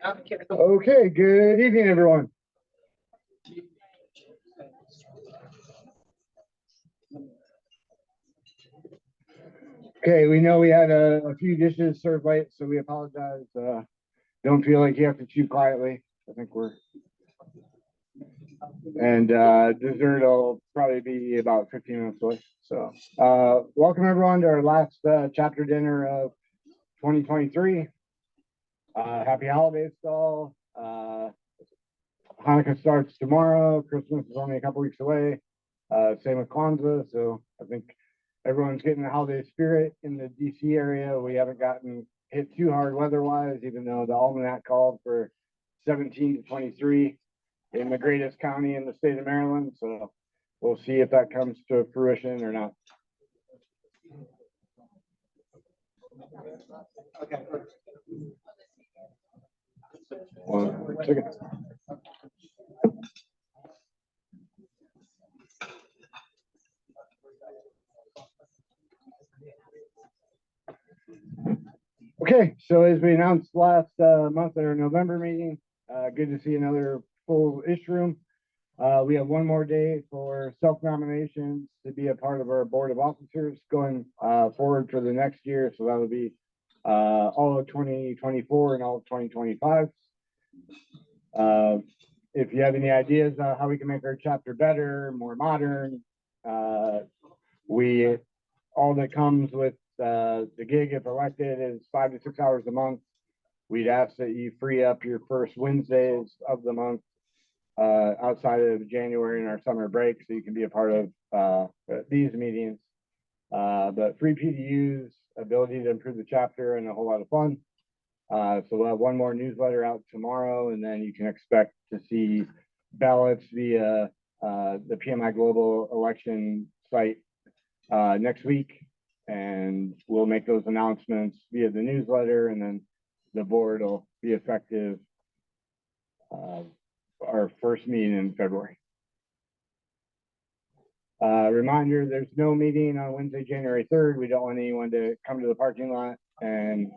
Okay, good evening, everyone. Okay, we know we had a few dishes served late, so we apologize. Don't feel like you have to chew quietly. I think and dessert will probably be about 15 minutes away. So welcome everyone to our last chapter dinner of 2023. Happy holidays to all. Hanukkah starts tomorrow. Christmas is only a couple weeks away. Same with Kwanzaa. So I think everyone's getting the holiday spirit in the DC area. We haven't gotten hit too hard weather-wise, even though the almanac called for 17 to 23 in the greatest county in the state of Maryland. So we'll see if that comes to fruition or not. Okay. 1 second. Okay, so as we announced last month at our November meeting, good to see another full-ish room. We have one more day for self-nominations to be a part of our board of officers going forward for the next year. So that will be all of 2024 and all of 2025. If you have any ideas how we can make our chapter better, more modern, all that comes with the gig, if elected, is 5 to 6 hours a month. We'd ask that you free up your first Wednesdays of the month outside of January and our summer break, so you can be a part of these meetings. But free PDUs, ability to improve the chapter, and a whole lot of fun. So we'll have one more newsletter out tomorrow, and then you can expect to see ballots via the PMI Global election site next week. And we'll make those announcements via the newsletter, and then the board will be effective our first meeting in February. Reminder, there's no meeting on Wednesday, January 3rd. We don't want anyone to come to the parking lot and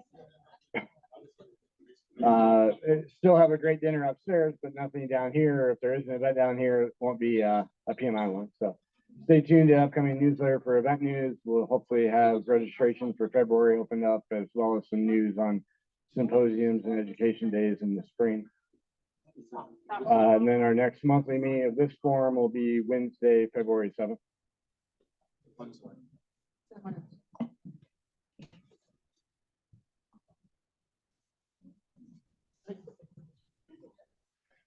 still have a great dinner upstairs, but nothing down here. If there is an event down here, it won't be a PMI one. So stay tuned to upcoming newsletter for event news. We'll hopefully have registration for February opened up, as well as some news on symposiums and education days in the spring. And then our next monthly meeting of this forum will be Wednesday, February 7th.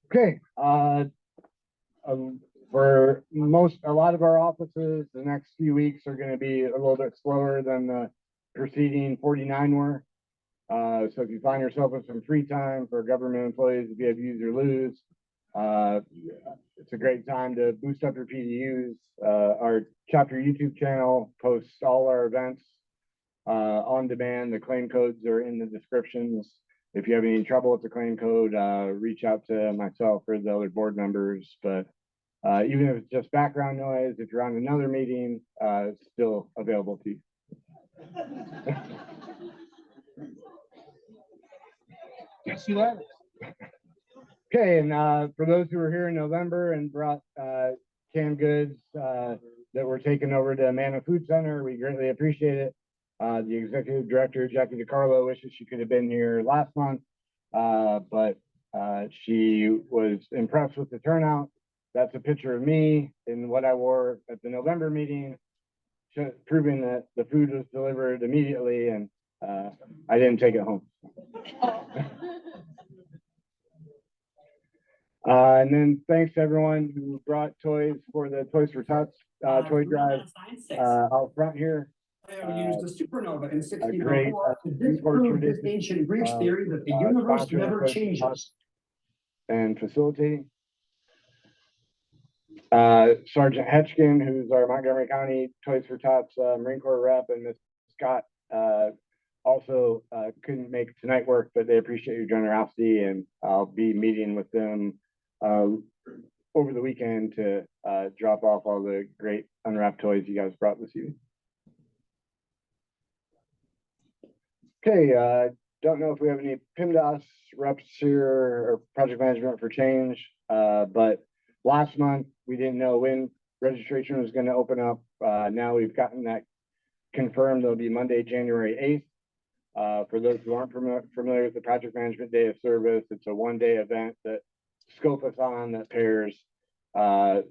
Okay. For a lot of our offices, the next few weeks are going to be a little bit slower than the preceding 49 were. So if you find yourself with some free time for government employees, if you have use or lose, it's a great time to boost up your PDUs. Our chapter YouTube channel posts all our events on demand. The claim codes are in the descriptions. If you have any trouble with the claim code, reach out to myself or the other board members. But even if it's just background noise, if you're on another meeting, it's still available to you. Yes, you are. Okay, and for those who were here in November and brought canned goods that were taken over to Amana Food Center, we greatly appreciate it. The executive director, Jackie DiCarlo, wishes she could have been here last month, but she was impressed with the turnout. That's a picture of me in what I wore at the November meeting, proving that the food was delivered immediately, and I didn't take it home. And then thanks to everyone who brought toys for the Toys for Tots toy drive out front here. Used the supernova in 1604 to disprove this ancient Greek theory that the universe never changes. And facilitating. Sergeant Hetchkin, who's our Montgomery County Toys for Tots Marine Corps rep, and Miss Scott also couldn't make tonight work, but they appreciate your generosity, and I'll be meeting with them over the weekend to drop off all the great unwrapped toys you guys brought this evening. Okay, don't know if we have any PMDAS reps here or project management for change, but last month we didn't know when registration was going to open up. Now we've gotten that confirmed. It'll be Monday, January 8th. For those who aren't familiar with the Project Management Day of Service, it's a one-day event that Scope-a-thon that pairs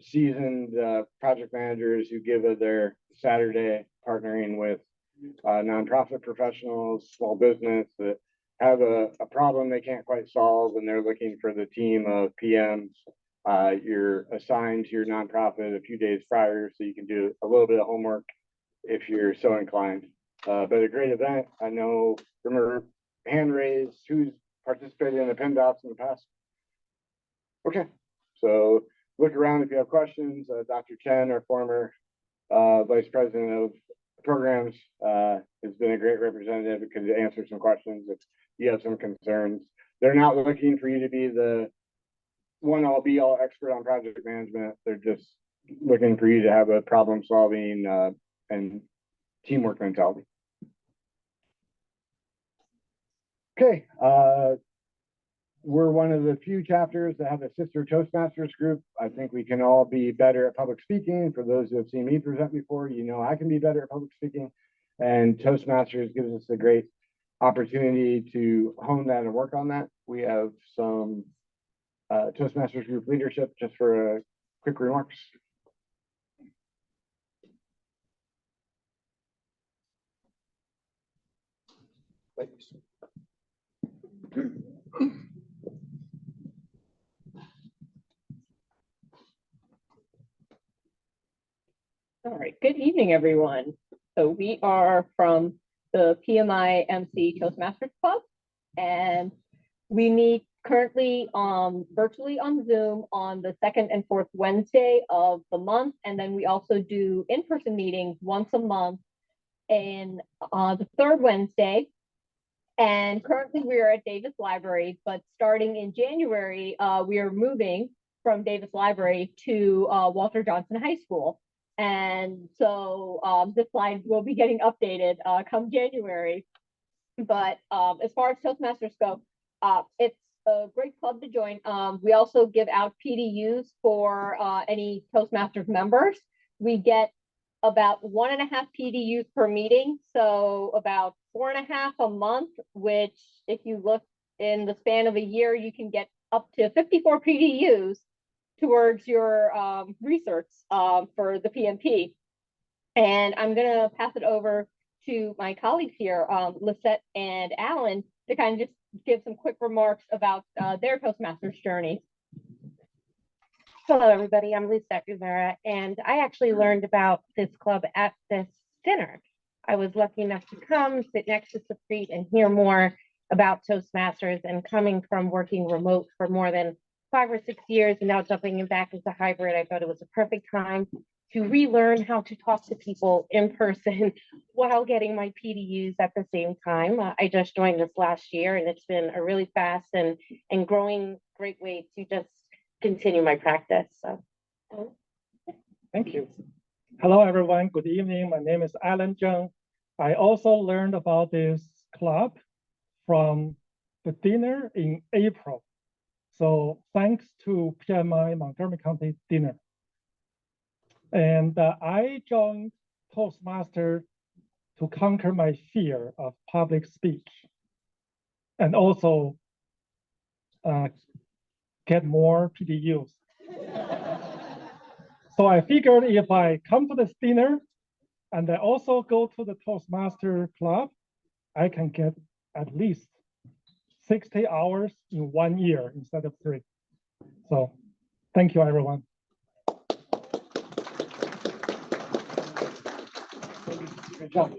seasoned project managers who give of their Saturday partnering with nonprofit professionals, small business that have a problem they can't quite solve, and they're looking for the team of PMs. You're assigned to your nonprofit a few days prior, so you can do a little bit of homework if you're so inclined. But a great event. I know, remember, hand raised, who's participated in the PMDOS in the past? Okay, so look around if you have questions. Dr. Chen, our former Vice President of Programs, has been a great representative and could answer some questions if you have some concerns. They're not looking for you to be the one-all be-all expert on project management. They're just looking for you to have a problem-solving and teamwork mentality. Okay, we're one of the few chapters that have a sister Toastmasters group. I think we can all be better at public speaking. For those who have seen me present before, you know I can be better at public speaking. And Toastmasters gives us a great opportunity to hone that and work on that. We have some Toastmasters group leadership just for quick remarks. Thanks. All right, good evening, everyone. So we are from the PMI-RMP Toastmasters Club, and we meet currently virtually on Zoom on the second and fourth Wednesday of the month, and then we also do in-person meetings once a month and the third Wednesday. And currently we are at Davis Library, but starting in January, we are moving from Davis Library to Walter Johnson High School. And so this slide will be getting updated come January. But as far as Toastmasters go, it's a great club to join. We also give out PDUs for any Toastmasters members. We get about 1.5 PDUs per meeting, so about 4.5 a month, which if you look in the span of a year, you can get up to 54 PDUs towards your research for the PMP. And I'm going to pass it over to my colleagues here, Lisette and Alan, to kind of just give some quick remarks about their Toastmasters journey. Hello, everybody. I'm Lisette Rivera, and I actually learned about this club at this dinner. I was lucky enough to come, sit next to Supreet, and hear more about Toastmasters. And coming from working remote for more than 5 or 6 years and now jumping back into hybrid, I thought it was a perfect time to relearn how to talk to people in person while getting my PDUs at the same time. I just joined this last year, and it's been a really fast and growing great way to just continue my practice. So, thank you. Hello, everyone. Good evening. My name is Alan Zheng. I also learned about this club from the dinner in April. So thanks to PMI Montgomery County dinner. And I joined Toastmaster to conquer my fear of public speech and also get more PDUs. So I figured if I come to this dinner and I also go to the Toastmaster Club, I can get at least 60 hours in 1 year instead of 3. So thank you, everyone. Good job.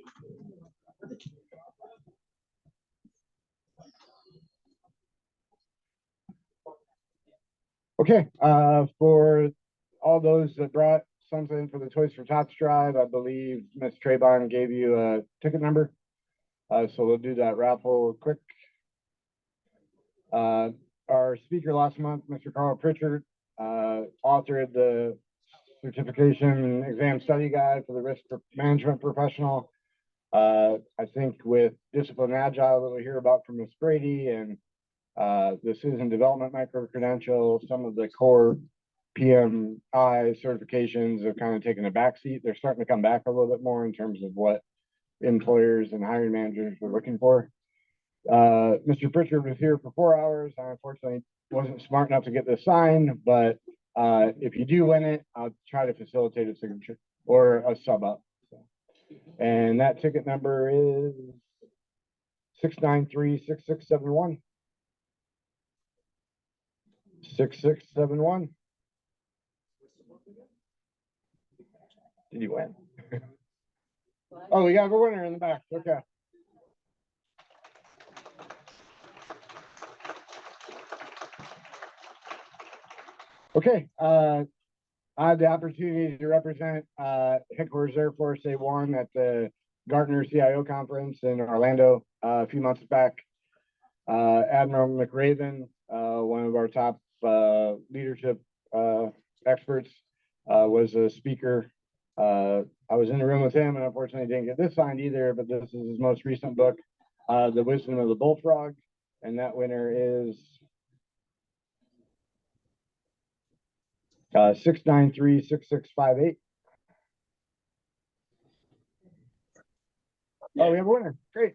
Okay, for all those that brought something for the Toys for Tots drive, I believe Ms. Trayvon gave you a ticket number. So we'll do that raffle quick. Our speaker last month, Mr. Carl Pritchard, authored the certification exam study guide for the risk management professional. I think with Discipline Agile that we hear about from Ms. Brady and the citizen development micro-credential, some of the core PMI certifications have kind of taken a backseat. They're starting to come back a little bit more in terms of what employers and hiring managers were looking for. Mr. Pritchard was here for 4 hours. I unfortunately wasn't smart enough to get this signed, but if you do win it, I'll try to facilitate a signature or a sub up. And that ticket number is 693-6671. 6671. Did you win? Oh, we got a winner in the back. Okay. Okay. I had the opportunity to represent Headquarters Air Force A1 at the Gartner CIO conference in Orlando a few months back. Admiral McRaven, one of our top leadership experts, was a speaker. I was in the room with him and unfortunately didn't get this signed either, but this is his most recent book, The Wisdom of the Bullfrog, and that winner is 693-6658. Oh, we have a winner. Great.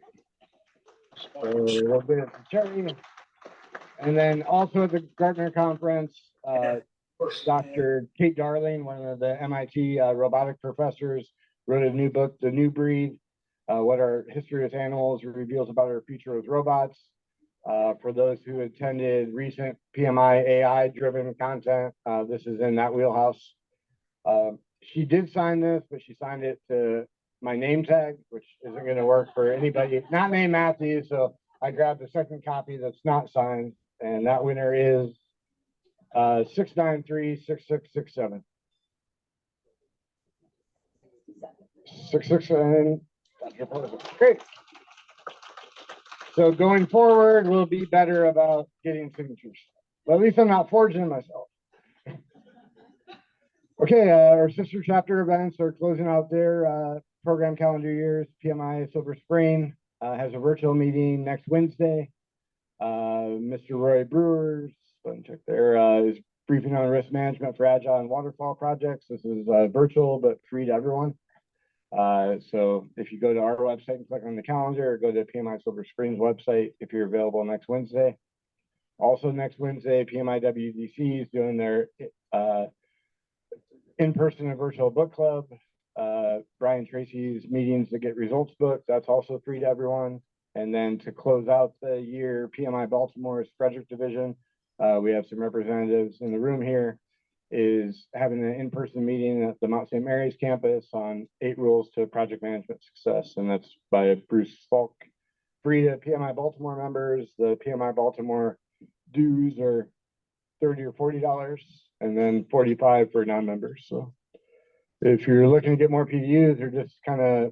So a little bit of charity. And then also at the Gartner conference, Dr. Kate Darling, one of the MIT robotic professors, wrote a new book, The New Breed, What Our History with Animals Reveals About Our Future with Robots. For those who attended recent PMI AI-driven content, this is in that wheelhouse. She did sign this, but she signed it to my name tag, which isn't going to work for anybody not named Matthew. So I grabbed the second copy that's not signed, and that winner is 693-6667. 667. Great. So going forward, we'll be better about getting signatures. But at least I'm not forging myself. Okay, our sister chapter events are closing out their program calendar years. PMI Silver Spring has a virtual meeting next Wednesday. Mr. Roy Brewers, let me check there, is briefing on risk management for Agile and waterfall projects. This is virtual, but free to everyone. So if you go to our website and click on the calendar, or go to PMI Silver Spring's website if you're available next Wednesday. Also next Wednesday, PMI WDC is doing their in-person and virtual book club. Brian Tracy's meetings to get results booked, that's also free to everyone. And then to close out the year, PMI Baltimore's Frederick Division, we have some representatives in the room here, is having an in-person meeting at the Mount St. Mary's campus on 8 rules to project management success. And that's by Bruce Falk. Free to PMI Baltimore members. The PMI Baltimore dues are $30 or $40, and then $45 for non-members. So if you're looking to get more PDUs or just kind of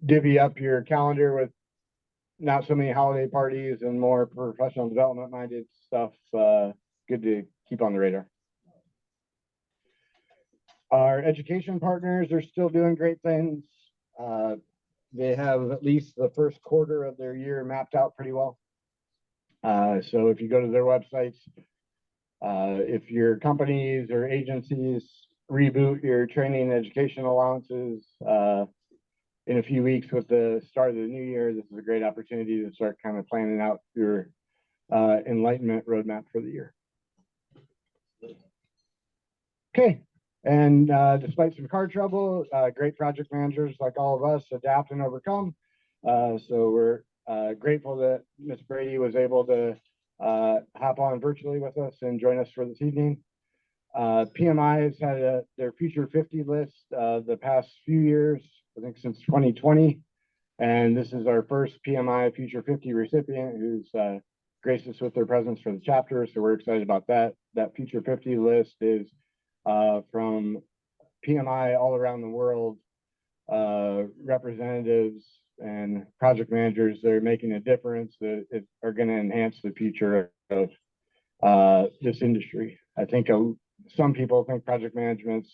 divvy up your calendar with not so many holiday parties and more professional development minded stuff, good to keep on the radar. Our education partners are still doing great things. They have at least the first quarter of their year mapped out pretty well. So if you go to their websites, if your companies or agencies reboot your training and education allowances in a few weeks with the start of the new year, this is a great opportunity to start kind of planning out your enlightenment roadmap for the year. Okay, and despite some car trouble, great project managers like all of us adapt and overcome. So we're grateful that Ms. Brady was able to hop on virtually with us and join us for this evening. PMI has had their Future 50 list the past few years, I think since 2020. And this is our first PMI Future 50 recipient who's graced us with their presence for the chapter. So we're excited about that. That Future 50 list is from PMI all around the world, representatives and project managers that are making a difference that are going to enhance the future of this industry. I think some people think project management's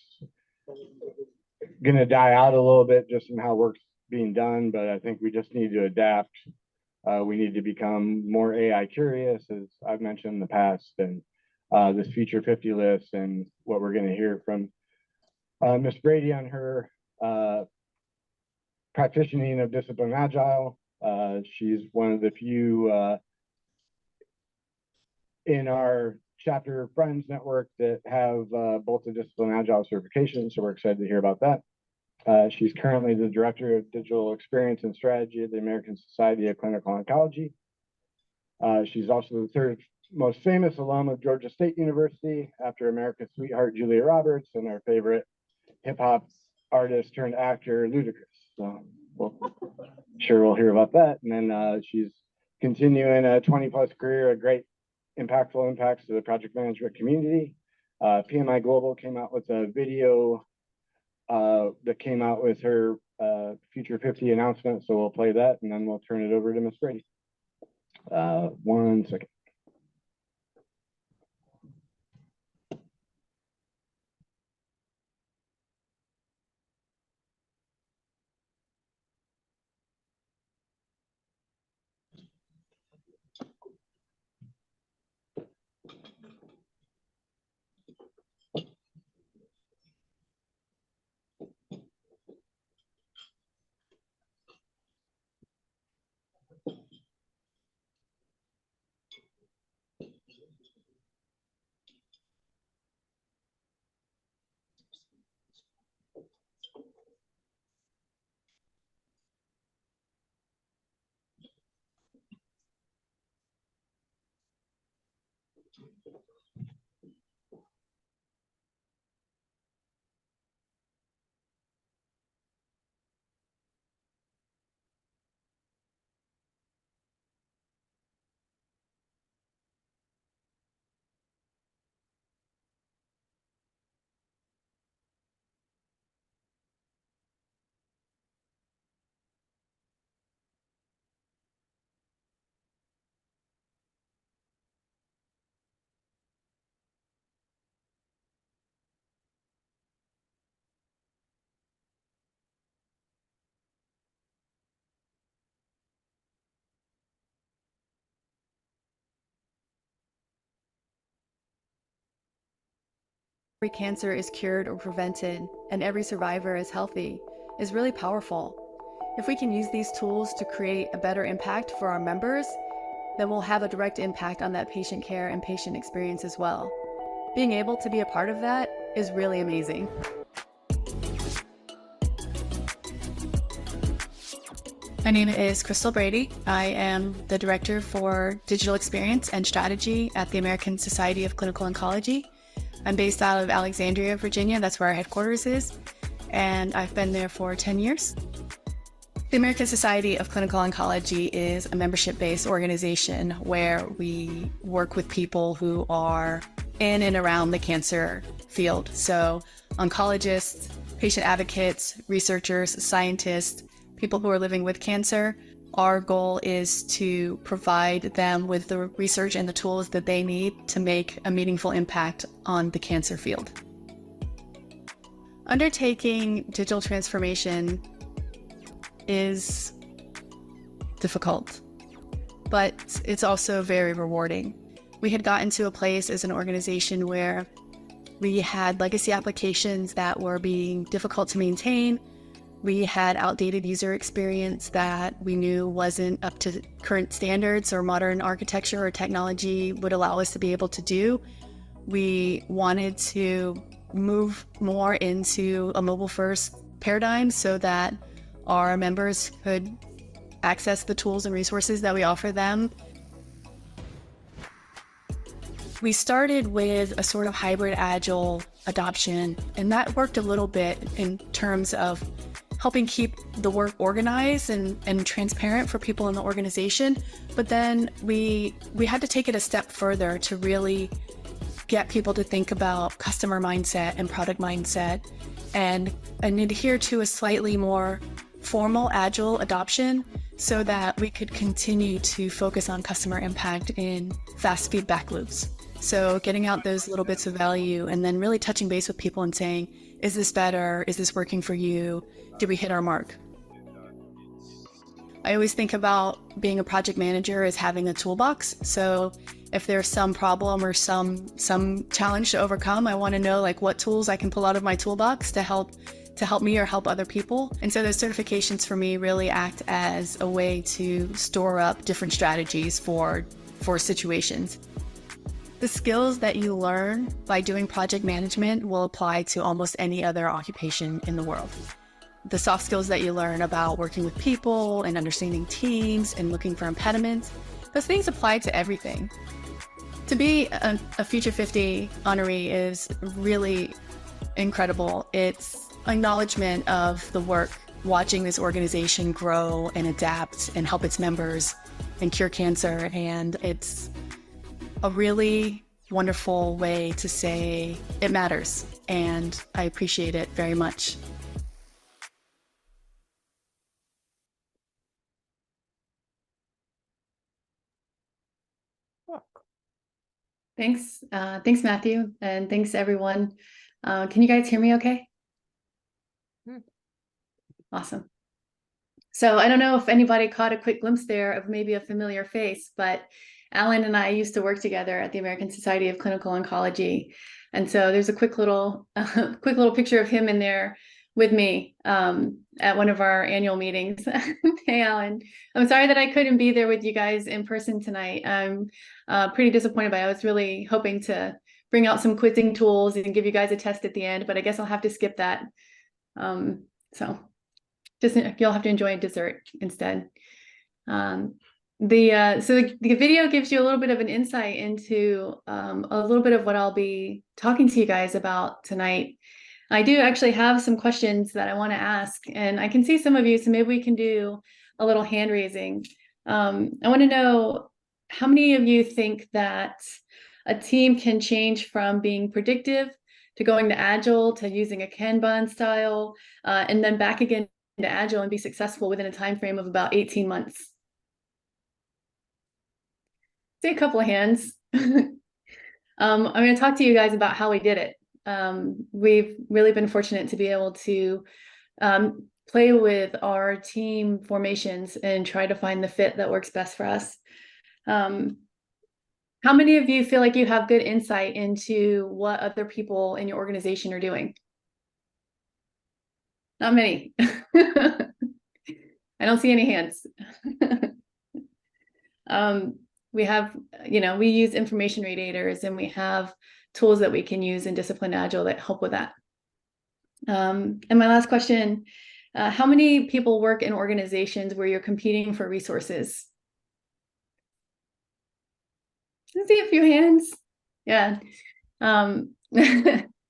gonna die out a little bit just in how work's being done, but I think we just need to adapt. We need to become more AI curious, as I've mentioned in the past, and this Future 50 list and what we're gonna hear from Ms. Brady on her practicing of discipline Agile. She's one of the few in our chapter friends network that have both the discipline Agile certification, so we're excited to hear about that. She's currently the Director of Digital Experience and Strategy at the American Society of Clinical Oncology. She's also the third most famous alum of Georgia State University after America's sweetheart Julia Roberts and our favorite hip-hop artist turned actor Ludacris. So we'll hear about that. And then she's continuing a 20-plus career, a great impactful impacts to the project management community. PMI Global came out with a video that came out with her Future 50 announcement. So we'll play that and then we'll turn it over to Ms. Brady. 1 second. Every cancer is cured or prevented, and every survivor is healthy, is really powerful. If we can use these tools to create a better impact for our members, then we'll have a direct impact on that patient care and patient experience as well. Being able to be a part of that is really amazing. My name is Krystal Brady. I am the Director for Digital Experience and Strategy at the American Society of Clinical Oncology. I'm based out of Alexandria, Virginia. That's where our headquarters is. And I've been there for 10 years. The American Society of Clinical Oncology is a membership-based organization where we work with people who are in and around the cancer field. So oncologists, patient advocates, researchers, scientists, people who are living with cancer. Our goal is to provide them with the research and the tools that they need to make a meaningful impact on the cancer field. Undertaking digital transformation is difficult, but it's also very rewarding. We had gotten to a place as an organization where we had legacy applications that were being difficult to maintain. We had outdated user experience that we knew wasn't up to current standards or modern architecture or technology would allow us to be able to do. We wanted to move more into a mobile-first paradigm so that our members could access the tools and resources that we offer them. We started with a sort of hybrid Agile adoption, and that worked a little bit in terms of helping keep the work organized and transparent for people in the organization. But then we had to take it a step further to really get people to think about customer mindset and product mindset and adhere to a slightly more formal Agile adoption so that we could continue to focus on customer impact in fast feedback loops. So getting out those little bits of value and then really touching base with people and saying, is this better? Is this working for you? Did we hit our mark? I always think about being a project manager as having a toolbox. So if there's some problem or some challenge to overcome, I want to know like what tools I can pull out of my toolbox to help me or help other people. And so those certifications for me really act as a way to store up different strategies for situations. The skills that you learn by doing project management will apply to almost any other occupation in the world. The soft skills that you learn about working with people and understanding teams and looking for impediments, those things apply to everything. To be a Future 50 honoree is really incredible. It's acknowledgement of the work, watching this organization grow and adapt and help its members and cure cancer. And it's a really wonderful way to say it matters. And I appreciate it very much. Thanks. Thanks, Matthew. And thanks, everyone. Can you guys hear me okay? Awesome. So I don't know if anybody caught a quick glimpse there of maybe a familiar face, but Alan and I used to work together at the American Society of Clinical Oncology. And so there's a quick little picture of him in there with me at one of our annual meetings. Hey, Alan, I'm sorry that I couldn't be there with you guys in person tonight. I'm pretty disappointed by it. I was really hoping to bring out some quizzing tools and give you guys a test at the end, but I guess I'll have to skip that. So just you'll have to enjoy dessert instead. So the video gives you a little bit of an insight into a little bit of what I'll be talking to you guys about tonight. I do actually have some questions that I want to ask, and I can see some of you, so maybe we can do a little hand raising. I want to know how many of you think that a team can change from being predictive to going to Agile to using a Kanban style, and then back again to Agile and be successful within a time frame of about 18 months. See a couple of hands. I'm going to talk to you guys about how we did it. We've really been fortunate to be able to play with our team formations and try to find the fit that works best for us. How many of you feel like you have good insight into what other people in your organization are doing? Not many. I don't see any hands. We have, we use information radiators, and we have tools that we can use in Disciplined Agile that help with that. And my last question, how many people work in organizations where you're competing for resources? I see a few hands. Yeah. And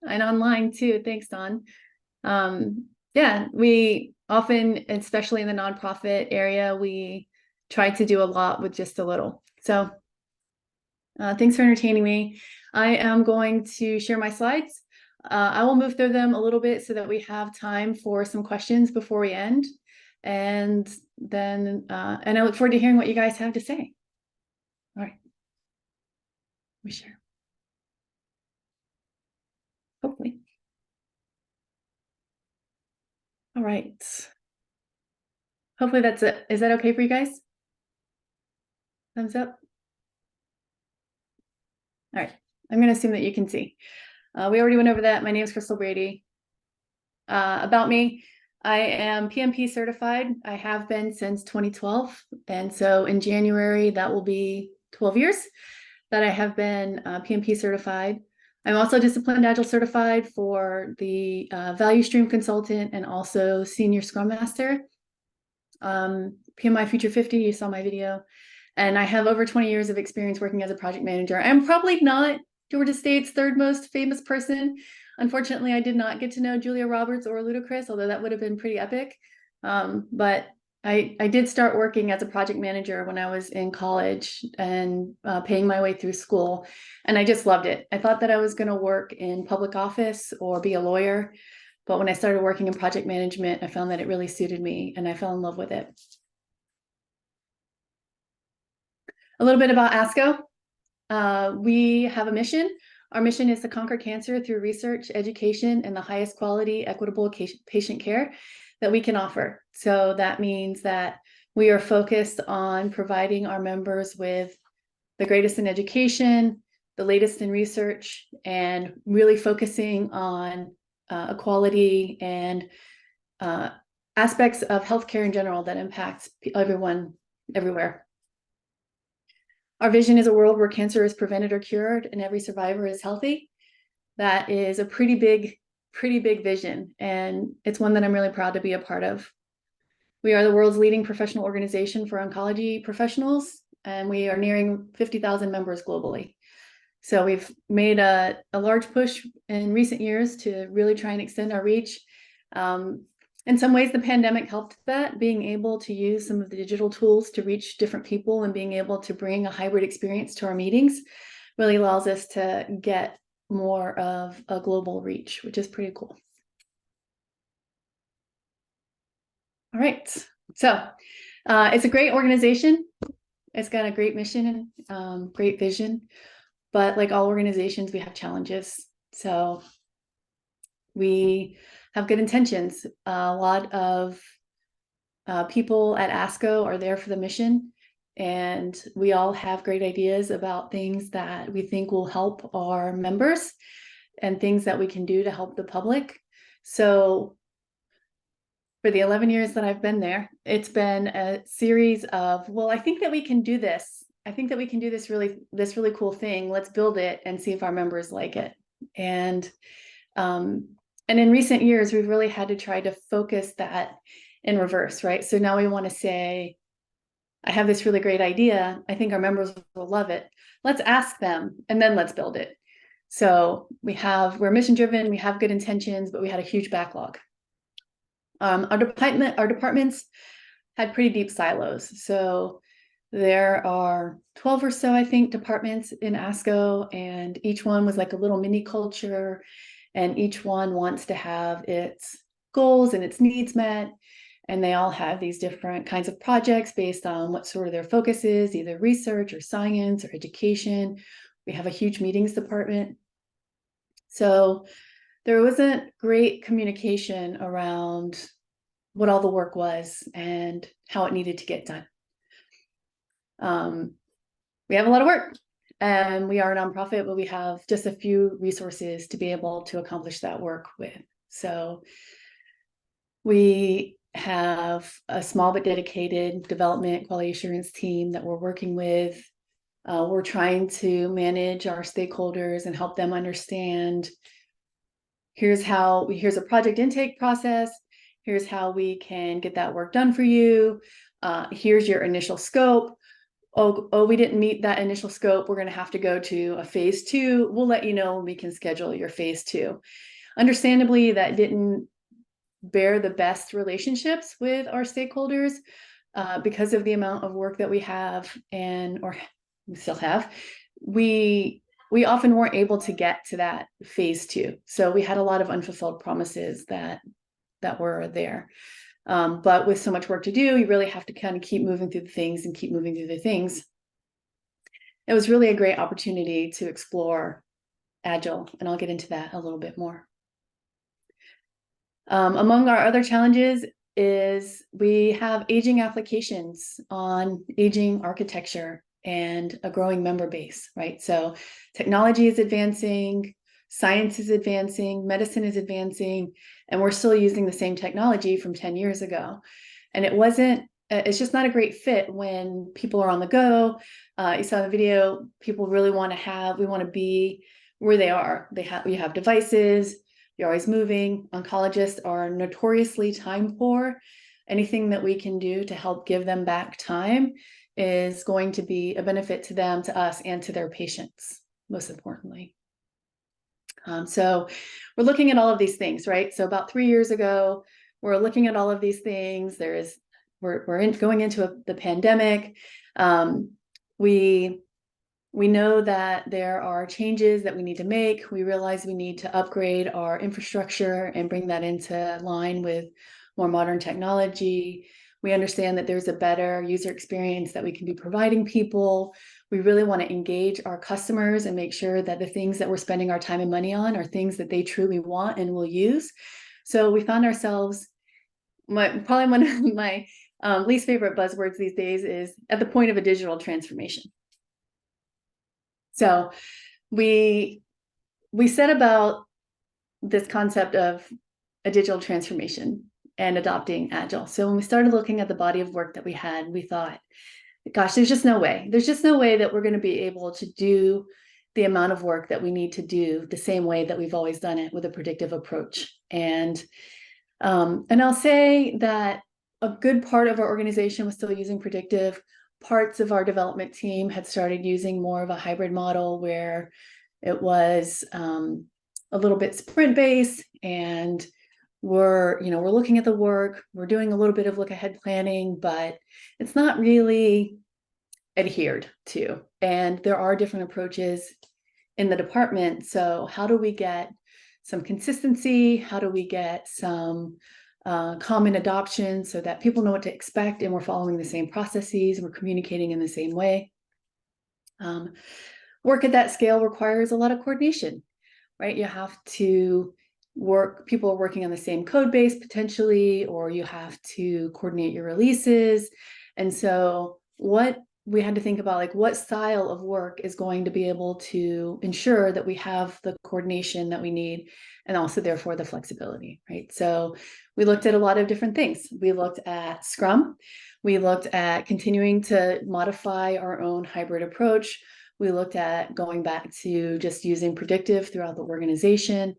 online too. Thanks, Don. Yeah, we often, especially in the nonprofit area, we try to do a lot with just a little. So thanks for entertaining me. I am going to share my slides. I will move through them a little bit so that we have time for some questions before we end. And then, and I look forward to hearing what you guys have to say. All right. We share. Hopefully. All right. Hopefully that's it. Is that okay for you guys? Thumbs up. All right. I'm going to assume that you can see. We already went over that. My name is Krystal Brady. About me, I am PMP certified. I have been since 2012. And so in January, that will be 12 years that I have been PMP certified. I'm also Disciplined Agile certified for the Value Stream Consultant and also Senior Scrum Master. PMI Future 50, you saw my video. And I have over 20 years of experience working as a project manager. I'm probably not Georgia State's third most famous person. Unfortunately, I did not get to know Julia Roberts or Ludacris, although that would have been pretty epic. But I did start working as a project manager when I was in college and paying my way through school. And I just loved it. I thought that I was going to work in public office or be a lawyer. But when I started working in project management, I found that it really suited me and I fell in love with it. A little bit about ASCO. We have a mission. Our mission is to conquer cancer through research, education, and the highest quality, equitable patient care that we can offer. So that means that we are focused on providing our members with the greatest in education, the latest in research, and really focusing on equality and aspects of healthcare in general that impacts everyone everywhere. Our vision is a world where cancer is prevented or cured and every survivor is healthy. That is a pretty big vision, and it's one that I'm really proud to be a part of. We are the world's leading professional organization for oncology professionals, and we are nearing 50,000 members globally. So we've made a large push in recent years to really try and extend our reach. In some ways, the pandemic helped that, being able to use some of the digital tools to reach different people and being able to bring a hybrid experience to our meetings really allows us to get more of a global reach, which is pretty cool. All right, so it's a great organization. It's got a great mission and great vision, but like all organizations, we have challenges. So we have good intentions. A lot of people at ASCO are there for the mission, and we all have great ideas about things that we think will help our members and things that we can do to help the public. So for the 11 years that I've been there, it's been a series of, well, I think that we can do this. I think that we can do this really cool thing. Let's build it and see if our members like it. And in recent years, we've really had to try to focus that in reverse, right? So now we want to say, I have this really great idea. I think our members will love it. Let's ask them, and then let's build it. So we're mission driven, we have good intentions, but we had a huge backlog. Our departments had pretty deep silos. So there are 12 or so, I think, departments in ASCO, and each one was like a little mini culture, and each one wants to have its goals and its needs met. And they all have these different kinds of projects based on what sort of their focus is, either research or science or education. We have a huge meetings department. So there wasn't great communication around what all the work was and how it needed to get done. We have a lot of work, and we are a nonprofit, but we have just a few resources to be able to accomplish that work with. So we have a small but dedicated development quality assurance team that we're working with. We're trying to manage our stakeholders and help them understand, here's a project intake process. Here's how we can get that work done for you. Here's your initial scope. Oh, we didn't meet that initial scope. We're going to have to go to a phase 2. We'll let you know when we can schedule your phase 2. Understandably, that didn't bear the best relationships with our stakeholders because of the amount of work that we have, or we still have. We often weren't able to get to that phase 2. So we had a lot of unfulfilled promises that were there. But with so much work to do, you really have to kind of keep moving through the things and keep moving through the things. It was really a great opportunity to explore Agile, and I'll get into that a little bit more. Among our other challenges is we have aging applications on aging architecture and a growing member base, right? So technology is advancing, science is advancing, medicine is advancing, and we're still using the same technology from 10 years ago. And it's just not a great fit when people are on the go. You saw the video, people really we want to be where they are. We have devices, you're always moving. Oncologists are notoriously time poor. Anything that we can do to help give them back time is going to be a benefit to them, to us, and to their patients, most importantly. So we're looking at all of these things, right? So about 3 years ago, we're looking at all of these things. We're going into the pandemic. We know that there are changes that we need to make. We realize we need to upgrade our infrastructure and bring that into line with more modern technology. We understand that there's a better user experience that we can be providing people. We really want to engage our customers and make sure that the things that we're spending our time and money on are things that they truly want and will use. So we found ourselves, probably one of my least favorite buzzwords these days is at the point of a digital transformation. So we set about this concept of a digital transformation and adopting Agile. So when we started looking at the body of work that we had, we thought, gosh, there's just no way. There's just no way that we're going to be able to do the amount of work that we need to do the same way that we've always done it, with a predictive approach. And I'll say that a good part of our organization was still using predictive. Parts of our development team had started using more of a hybrid model where it was a little bit sprint based, and we're looking at the work, we're doing a little bit of look ahead planning, but it's not really adhered to. And there are different approaches in the department. So how do we get some consistency? How do we get some common adoption so that people know what to expect and we're following the same processes, we're communicating in the same way? Work at that scale requires a lot of coordination, right? You have to people are working on the same code base potentially, or you have to coordinate your releases. And so what we had to think about, like, what style of work is going to be able to ensure that we have the coordination that we need, and also therefore the flexibility, right? So we looked at a lot of different things. We looked at Scrum. We looked at continuing to modify our own hybrid approach. We looked at going back to just using predictive throughout the organization.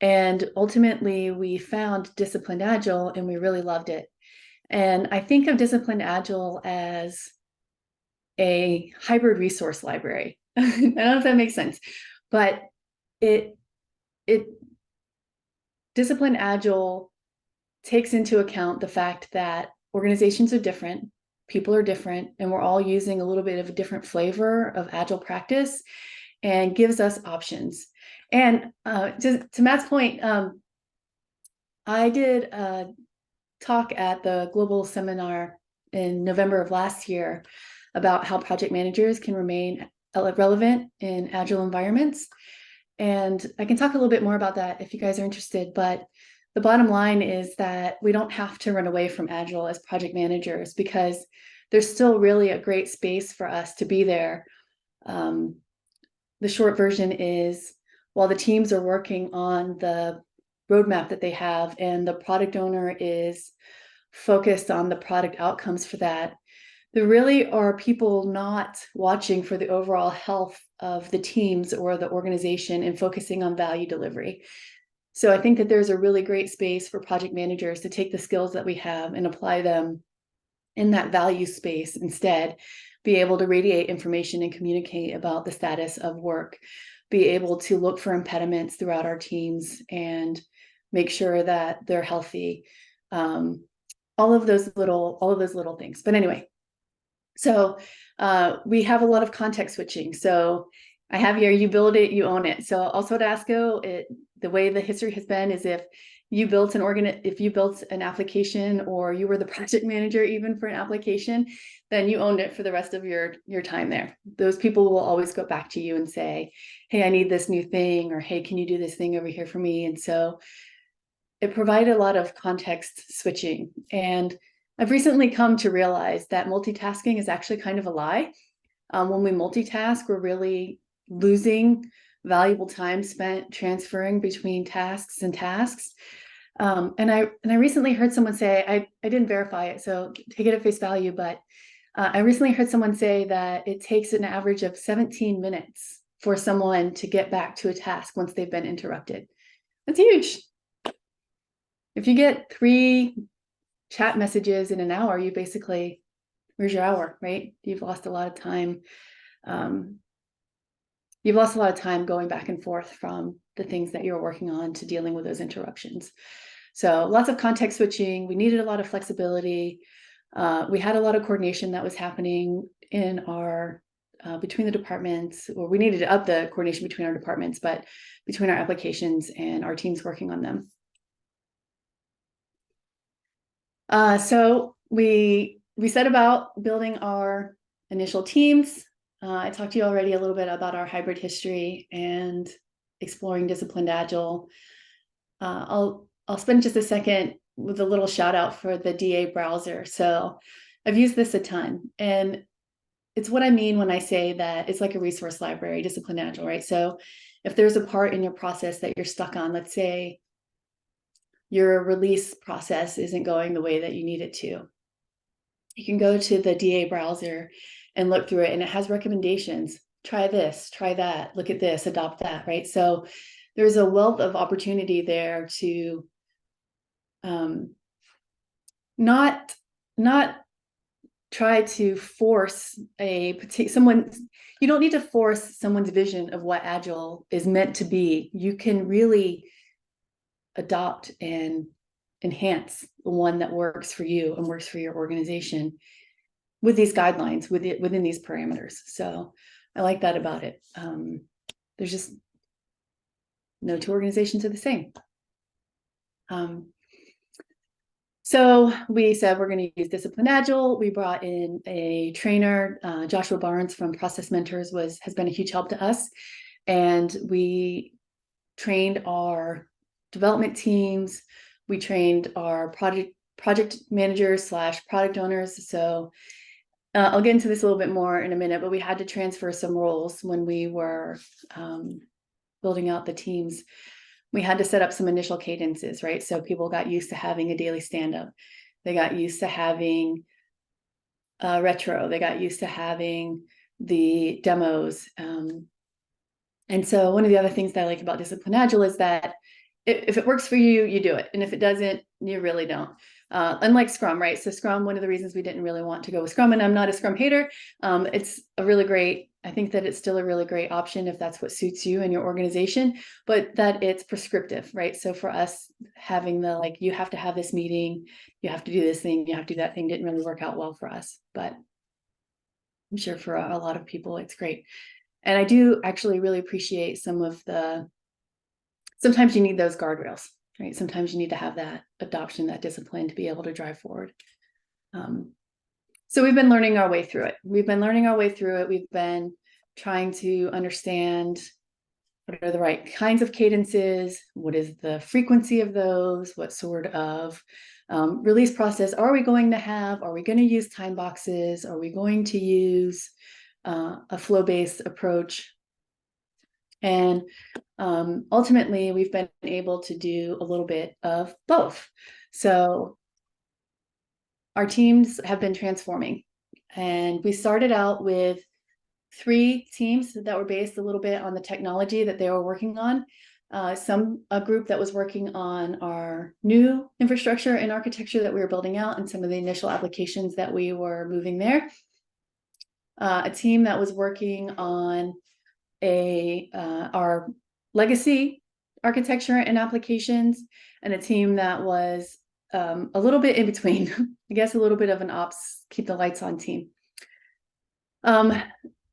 And ultimately we found Disciplined Agile, and we really loved it. And I think of Disciplined Agile as a hybrid resource library. I don't know if that makes sense, but Disciplined Agile takes into account the fact that organizations are different, people are different, and we're all using a little bit of a different flavor of Agile practice, and gives us options. And to Matt's point, I did a talk at the global seminar in November of last year about how project managers can remain relevant in Agile environments. And I can talk a little bit more about that if you guys are interested, but the bottom line is that we don't have to run away from Agile as project managers, because there's still really a great space for us to be there. The short version is, while the teams are working on the roadmap that they have and the product owner is focused on the product outcomes for that, there really are people not watching for the overall health of the teams or the organization and focusing on value delivery. So I think that there's a really great space for project managers to take the skills that we have and apply them in that value space instead, be able to radiate information and communicate about the status of work, be able to look for impediments throughout our teams and make sure that they're healthy. All of those little things. But anyway, so we have a lot of context switching. So I have here, you build it, you own it. So also at ASCO, the way the history has been is if you built an application, or you were the project manager even for an application, then you owned it for the rest of your time there. Those people will always go back to you and say, hey, I need this new thing, or hey, can you do this thing over here for me? And so it provided a lot of context switching. And I've recently come to realize that multitasking is actually kind of a lie. When we multitask, we're really losing valuable time spent transferring between tasks. And I recently heard someone say, I didn't verify it, so take it at face value, but I recently heard someone say that it takes an average of 17 minutes for someone to get back to a task once they've been interrupted. That's huge. If you get 3 chat messages in an hour, you basically, where's your hour, right? You've lost a lot of time. You've lost a lot of time going back and forth from the things that you're working on to dealing with those interruptions. So lots of context switching. We needed a lot of flexibility. We had a lot of coordination that was happening in our between the departments, or we needed to up the coordination between our departments, but between our applications and our teams working on them. So we set about building our initial teams. I talked to you already a little bit about our hybrid history and exploring disciplined Agile. I'll spend just a second with a little shout out for the DA browser. So I've used this a ton, and it's what I mean when I say that it's like a resource library, disciplined Agile, right? So if there's a part in your process that you're stuck on, let's say your release process isn't going the way that you need it to, you can go to the DA browser and look through it, and it has recommendations. Try this, try that, look at this, adopt that, right? So there's a wealth of opportunity there to not try to force someone. You don't need to force someone's vision of what Agile is meant to be. You can really adopt and enhance the one that works for you and works for your organization with these guidelines, within these parameters. So I like that about it. There's just no two organizations are the same. So we said we're going to use disciplined Agile. We brought in a trainer, Joshua Barnes from Process Mentors has been a huge help to us. And we trained our development teams. We trained our project managers / product owners. So I'll get into this a little bit more in a minute, but we had to transfer some roles when we were building out the teams. We had to set up some initial cadences, right? So people got used to having a daily stand-up. They got used to having retro. They got used to having the demos. And so one of the other things that I like about Disciplined Agile is that if it works for you, you do it. And if it doesn't, you really don't. Unlike Scrum, right? So Scrum, one of the reasons we didn't really want to go with Scrum, and I'm not a Scrum hater, it's a really great, I think that it's still a really great option if that's what suits you and your organization, but that it's prescriptive, right? So for us, having the, like, you have to have this meeting, you have to do this thing, you have to do that thing, didn't really work out well for us. But I'm sure for a lot of people, it's great. And I do actually really appreciate sometimes you need those guardrails, right? Sometimes you need to have that adoption, that discipline to be able to drive forward. So we've been learning our way through it. We've been trying to understand what are the right kinds of cadences, what is the frequency of those, what sort of release process are we going to have? Are we going to use time boxes? Are we going to use a flow-based approach? And ultimately, we've been able to do a little bit of both. So our teams have been transforming, and we started out with 3 teams that were based a little bit on the technology that they were working on. A group that was working on our new infrastructure and architecture that we were building out, and some of the initial applications that we were moving there. A team that was working on our legacy architecture and applications, and a team that was a little bit in between, I guess a little bit of an ops, keep the lights on team.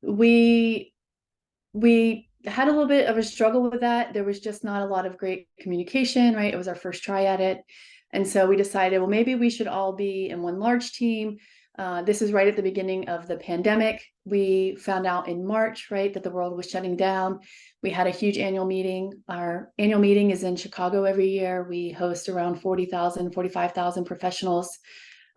We had a little bit of a struggle with that. There was just not a lot of great communication, right? It was our first try at it. And so we decided, well, maybe we should all be in one large team. This is right at the beginning of the pandemic. We found out in March, right, that the world was shutting down. We had a huge annual meeting. Our annual meeting is in Chicago every year. We host around 40,000, 45,000 professionals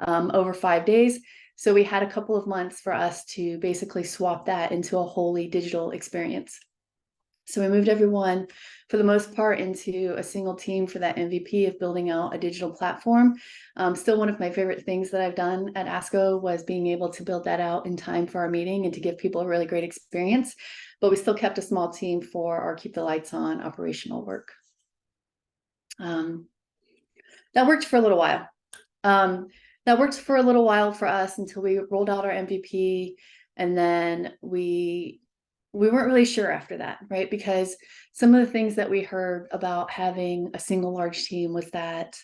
over 5 days. So we had a couple of months for us to basically swap that into a wholly digital experience. So we moved everyone, for the most part, into a single team for that MVP of building out a digital platform. Still, one of my favorite things that I've done at ASCO was being able to build that out in time for our meeting and to give people a really great experience. But we still kept a small team for our keep the lights on operational work. That worked for a little while. That worked for a little while for us until we rolled out our MVP, and then we weren't really sure after that, right? Because some of the things that we heard about having a single large team was that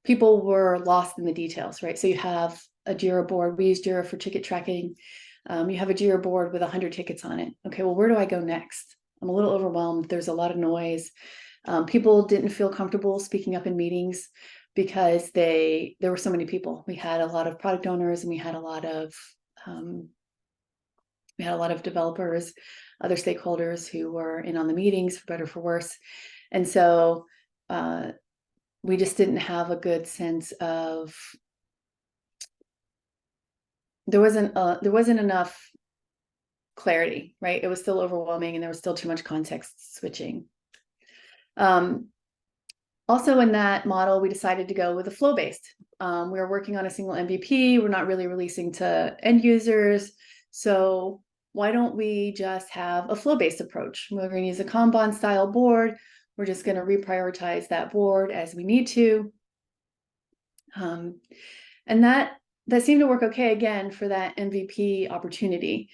people were lost in the details, right? So you have a Jira board. We use Jira for ticket tracking. You have a Jira board with 100 tickets on it. Okay, well, where do I go next? I'm a little overwhelmed. There's a lot of noise. People didn't feel comfortable speaking up in meetings because there were so many people. We had a lot of product owners, and we had a lot of We had a lot of developers, other stakeholders who were in on the meetings, for better or for worse. And so we just didn't have a good sense of, there wasn't enough clarity, right? It was still overwhelming and there was still too much context switching. Also in that model, we decided to go with a flow-based. We were working on a single MVP. We're not really releasing to end users. So why don't we just have a flow-based approach? We're going to use a Kanban style board. We're just going to reprioritize that board as we need to. And that seemed to work okay, again, for that MVP opportunity,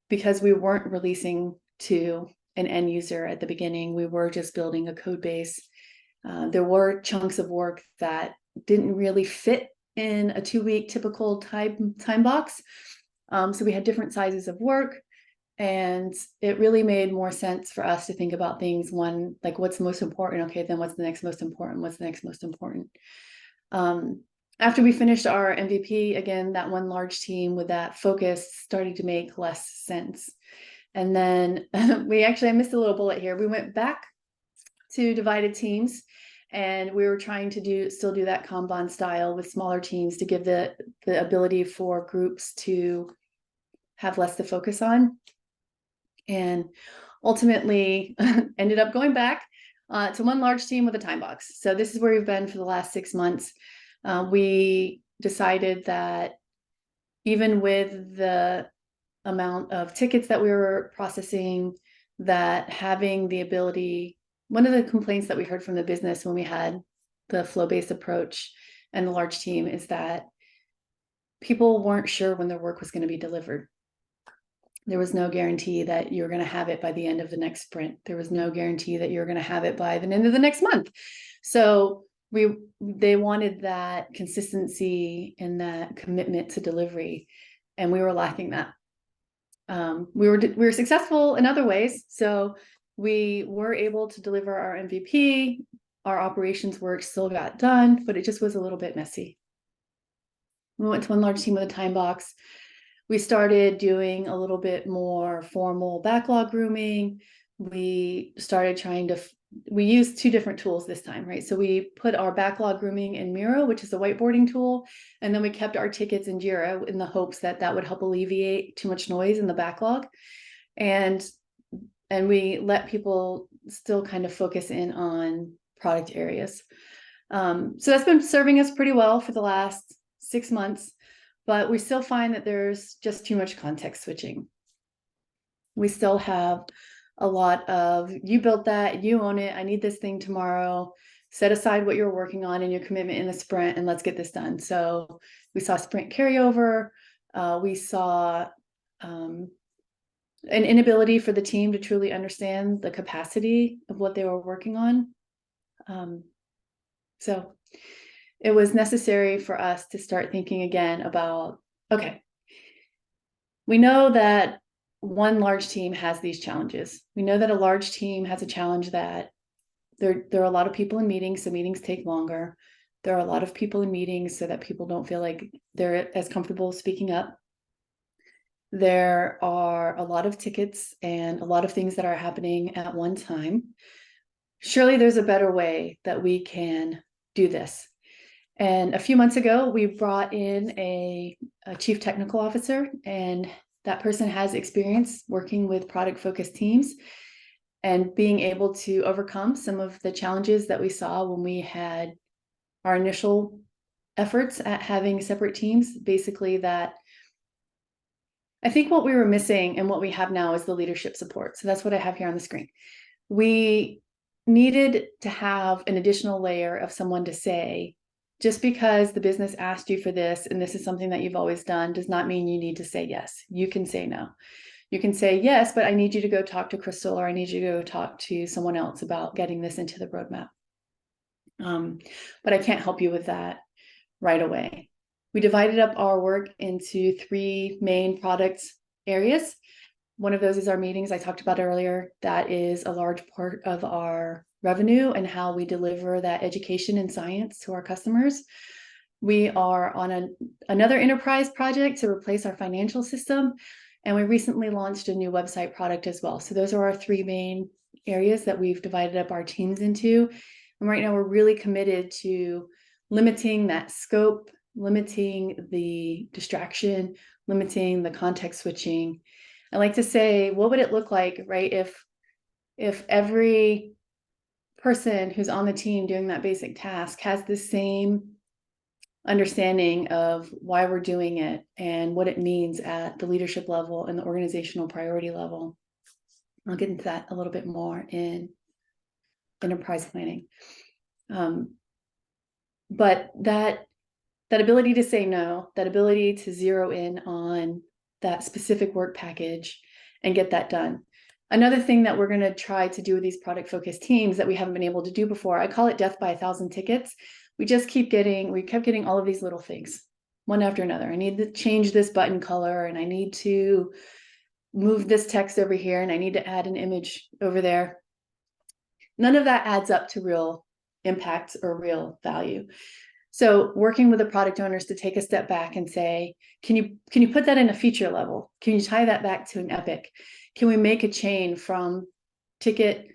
because we weren't releasing to an end user at the beginning. We were just building a code base. There were chunks of work that didn't really fit in a 2-week typical time box. So we had different sizes of work, and it really made more sense for us to think about things, one, like what's most important? Okay, then what's the next most important? What's the next most important? After we finished our MVP, again, that one large team with that focus started to make less sense. And then I missed a little bullet here. We went back to divided teams, and we were trying to still do that Kanban style with smaller teams to give the ability for groups to have less to focus on. And ultimately ended up going back to one large team with a time box. So this is where we've been for the last 6 months. We decided that even with the amount of tickets that we were processing, that having the ability, one of the complaints that we heard from the business when we had the flow-based approach and the large team is that people weren't sure when their work was going to be delivered. There was no guarantee that you were going to have it by the end of the next sprint. There was no guarantee that you were going to have it by the end of the next month. So they wanted that consistency and that commitment to delivery, and we were lacking that. We were successful in other ways. So we were able to deliver our MVP. Our operations work still got done, but it just was a little bit messy. We went to one large team with a time box. We started doing a little bit more formal backlog grooming. We started we used 2 different tools this time, right? So we put our backlog grooming in Miro, which is a whiteboarding tool. And then we kept our tickets in Jira in the hopes that that would help alleviate too much noise in the backlog. And we let people still kind of focus in on product areas. So that's been serving us pretty well for the last 6 months, but we still find that there's just too much context switching. We still have a lot of, you built that, you own it, I need this thing tomorrow, set aside what you're working on and your commitment in the sprint, and let's get this done. So we saw sprint carryover. We saw an inability for the team to truly understand the capacity of what they were working on. So it was necessary for us to start thinking again about, okay, we know that one large team has these challenges. We know that a large team has a challenge that there are a lot of people in meetings, so meetings take longer. There are a lot of people in meetings so that people don't feel like they're as comfortable speaking up. There are a lot of tickets and a lot of things that are happening at one time. Surely there's a better way that we can do this. And a few months ago, we brought in a chief technical officer, and that person has experience working with product-focused teams and being able to overcome some of the challenges that we saw when we had our initial efforts at having separate teams. Basically, that I think what we were missing and what we have now is the leadership support. So that's what I have here on the screen. We needed to have an additional layer of someone to say, just because the business asked you for this and this is something that you've always done does not mean you need to say yes. You can say no. You can say yes, but I need you to go talk to Krystal, or I need you to go talk to someone else about getting this into the roadmap. But I can't help you with that right away. We divided up our work into 3 main product areas. One of those is our meetings I talked about earlier. That is a large part of our revenue and how we deliver that education and science to our customers. We are on another enterprise project to replace our financial system. And we recently launched a new website product as well. So those are our three main areas that we've divided up our teams into. And right now we're really committed to limiting that scope, limiting the distraction, limiting the context switching. I like to say, what would it look like, right? If every person who's on the team doing that basic task has the same understanding of why we're doing it and what it means at the leadership level and the organizational priority level. I'll get into that a little bit more in enterprise planning. But that ability to say no, that ability to zero in on that specific work package and get that done. Another thing that we're going to try to do with these product focused teams that we haven't been able to do before, I call it death by 1,000 tickets. We kept getting all of these little things, one after another. I need to change this button color, and I need to move this text over here, and I need to add an image over there. None of that adds up to real impact or real value. So working with the product owners to take a step back and say, can you put that in a feature level? Can you tie that back to an epic? Can we make a chain from ticket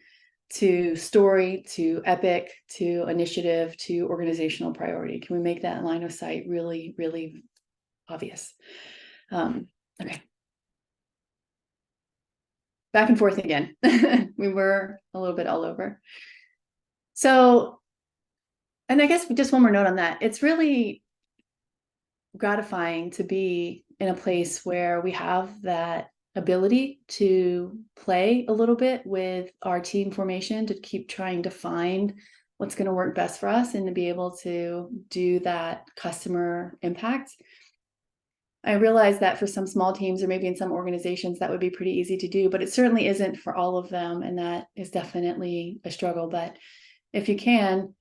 to story to epic to initiative to organizational priority? Can we make that line of sight really, really obvious? Okay. Back and forth again. We were a little bit all over. So, and I guess just one more note on that. It's really gratifying to be in a place where we have that ability to play a little bit with our team formation, to keep trying to find what's going to work best for us and to be able to do that customer impact. I realize that for some small teams or maybe in some organizations that would be pretty easy to do, but it certainly isn't for all of them. And that is definitely a struggle. But if you can,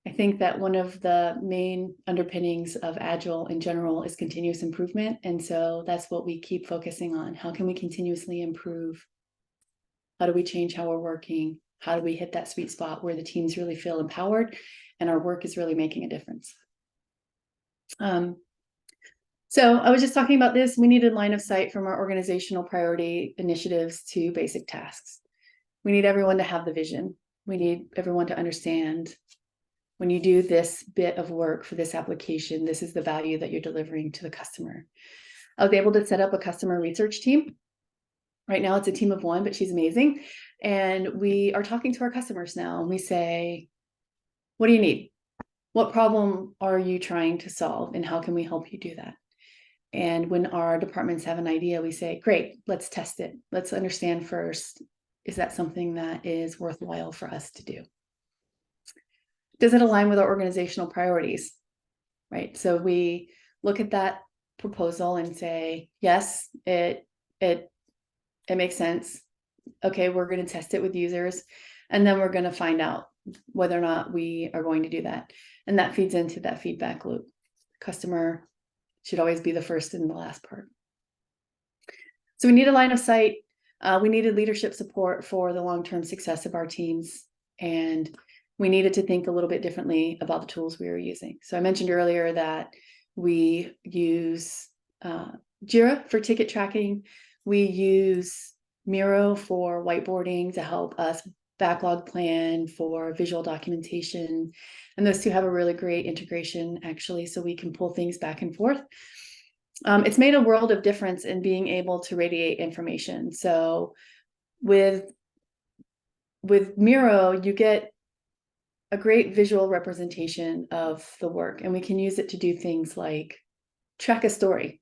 I think that one of the main underpinnings of Agile in general is continuous improvement. And so that's what we keep focusing on. How can we continuously improve? How do we change how we're working? How do we hit that sweet spot where the teams really feel empowered and our work is really making a difference? So I was just talking about this. We needed line of sight from our organizational priority initiatives to basic tasks. We need everyone to have the vision. We need everyone to understand, when you do this bit of work for this application, this is the value that you're delivering to the customer. I was able to set up a customer research team. Right now it's a team of one, but she's amazing. And we are talking to our customers now and we say, what do you need? What problem are you trying to solve? And how can we help you do that? And when our departments have an idea, we say, great, let's test it. Let's understand first, is that something that is worthwhile for us to do? Does it align with our organizational priorities? Right. So we look at that proposal and say, yes, it makes sense. Okay, we're going to test it with users, and then we're going to find out whether or not we are going to do that. And that feeds into that feedback loop. Customer should always be the first and the last part. So we need a line of sight. We needed leadership support for the long-term success of our teams. And we needed to think a little bit differently about the tools we were using. So I mentioned earlier that we use Jira for ticket tracking. We use Miro for whiteboarding to help us backlog plan, for visual documentation. And those two have a really great integration, actually, so we can pull things back and forth. It's made a world of difference in being able to radiate information. So with Miro, you get a great visual representation of the work, and we can use it to do things like track a story.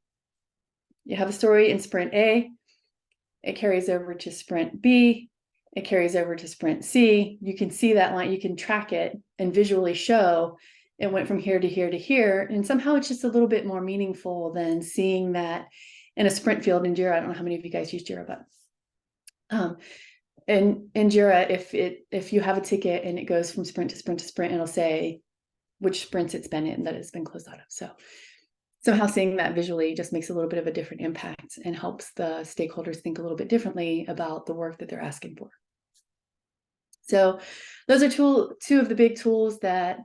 You have a story in sprint A, it carries over to sprint B, it carries over to sprint C. You can see that line, you can track it and visually show it went from here to here to here. And somehow it's just a little bit more meaningful than seeing that in a sprint field in Jira. I don't know how many of you guys use Jira, but in Jira, if you have a ticket and it goes from sprint to sprint to sprint, it'll say which sprints it's been in that it's been closed out of. So somehow seeing that visually just makes a little bit of a different impact and helps the stakeholders think a little bit differently about the work that they're asking for. So those are two of the big tools that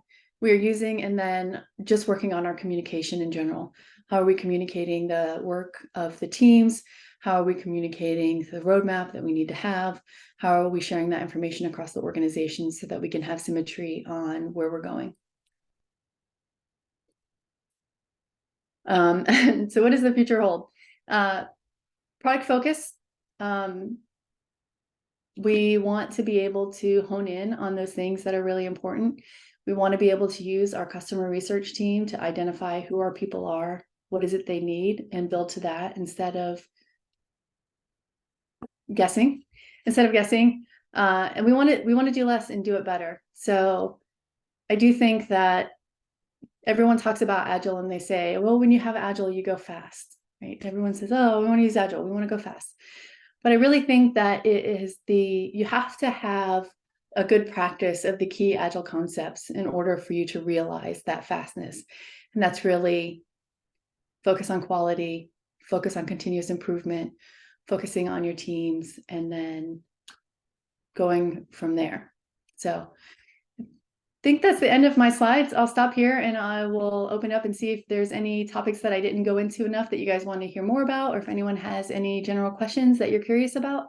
we're using, and then just working on our communication in general. How are we communicating the work of the teams? How are we communicating the roadmap that we need to have? How are we sharing that information across the organization so that we can have symmetry on where we're going? And so what does the future hold? Product focus. We want to be able to hone in on those things that are really important. We want to be able to use our customer research team to identify who our people are, what is it they need, and build to that instead of guessing. And we want to do less and do it better. So I do think that everyone talks about Agile and they say, well, when you have Agile, you go fast, right? Everyone says, oh, we want to use Agile, we want to go fast. But I really think that it is you have to have a good practice of the key Agile concepts in order for you to realize that fastness. And that's really focus on quality, focus on continuous improvement, focusing on your teams, and then going from there. So I think that's the end of my slides. I'll stop here and I will open up and see if there's any topics that I didn't go into enough that you guys want to hear more about, or if anyone has any general questions that you're curious about.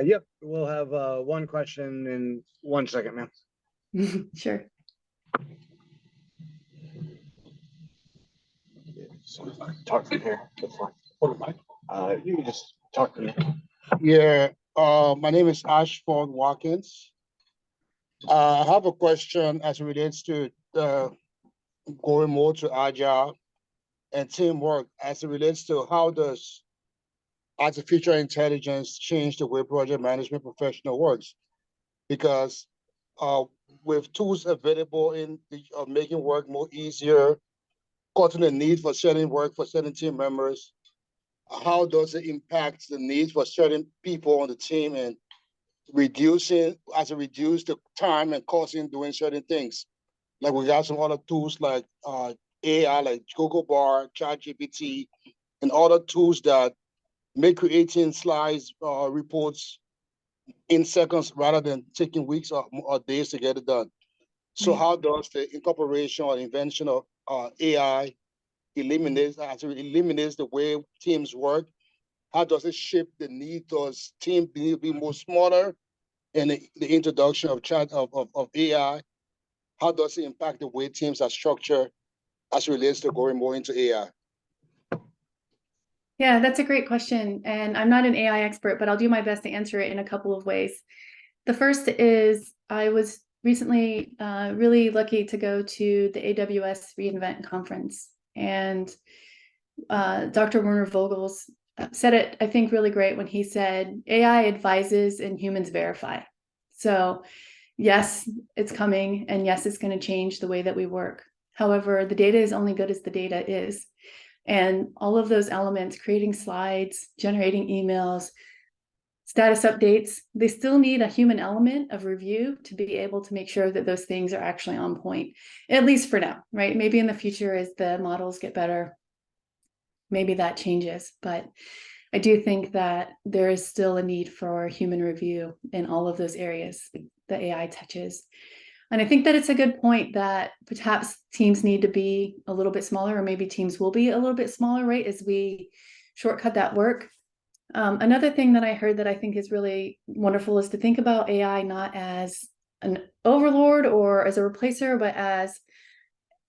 Yep, we'll have one question in 1 second, ma'am. Sure. Talk from here. That's fine. You can just talk to me. Yeah, my name is Ashford Watkins. I have a question as it relates to going more to Agile and teamwork, as it relates to how does artificial intelligence change the way project management professional works? Because with tools available in making work more easier, cutting the need for certain work for certain team members, how does it impact the need for certain people on the team and reduce the time and cost in doing certain things? Like we got some other tools like AI, like Google Bar, ChatGPT, and other tools that make creating slides, reports in seconds rather than taking weeks or days to get it done. So how does the incorporation or invention of AI eliminates the way teams work? How does it shape the need? Does teams need to be more smarter? And the introduction of AI, how does it impact the way teams are structured as it relates to going more into AI? Yeah, that's a great question. And I'm not an AI expert, but I'll do my best to answer it in a couple of ways. The first is I was recently really lucky to go to the AWS reInvent conference. And Dr. Werner Vogels said it, I think, really great when he said, AI advises and humans verify. So yes, it's coming, and yes, it's going to change the way that we work. However, the data is only good as the data is. And all of those elements, creating slides, generating emails, status updates, they still need a human element of review to be able to make sure that those things are actually on point, at least for now, right? Maybe in the future, as the models get better, maybe that changes. But I do think that there is still a need for human review in all of those areas that AI touches. And I think that it's a good point that perhaps teams need to be a little bit smaller, or maybe teams will be a little bit smaller, right, as we shortcut that work. Another thing that I heard that I think is really wonderful is to think about AI not as an overlord or as a replacer, but as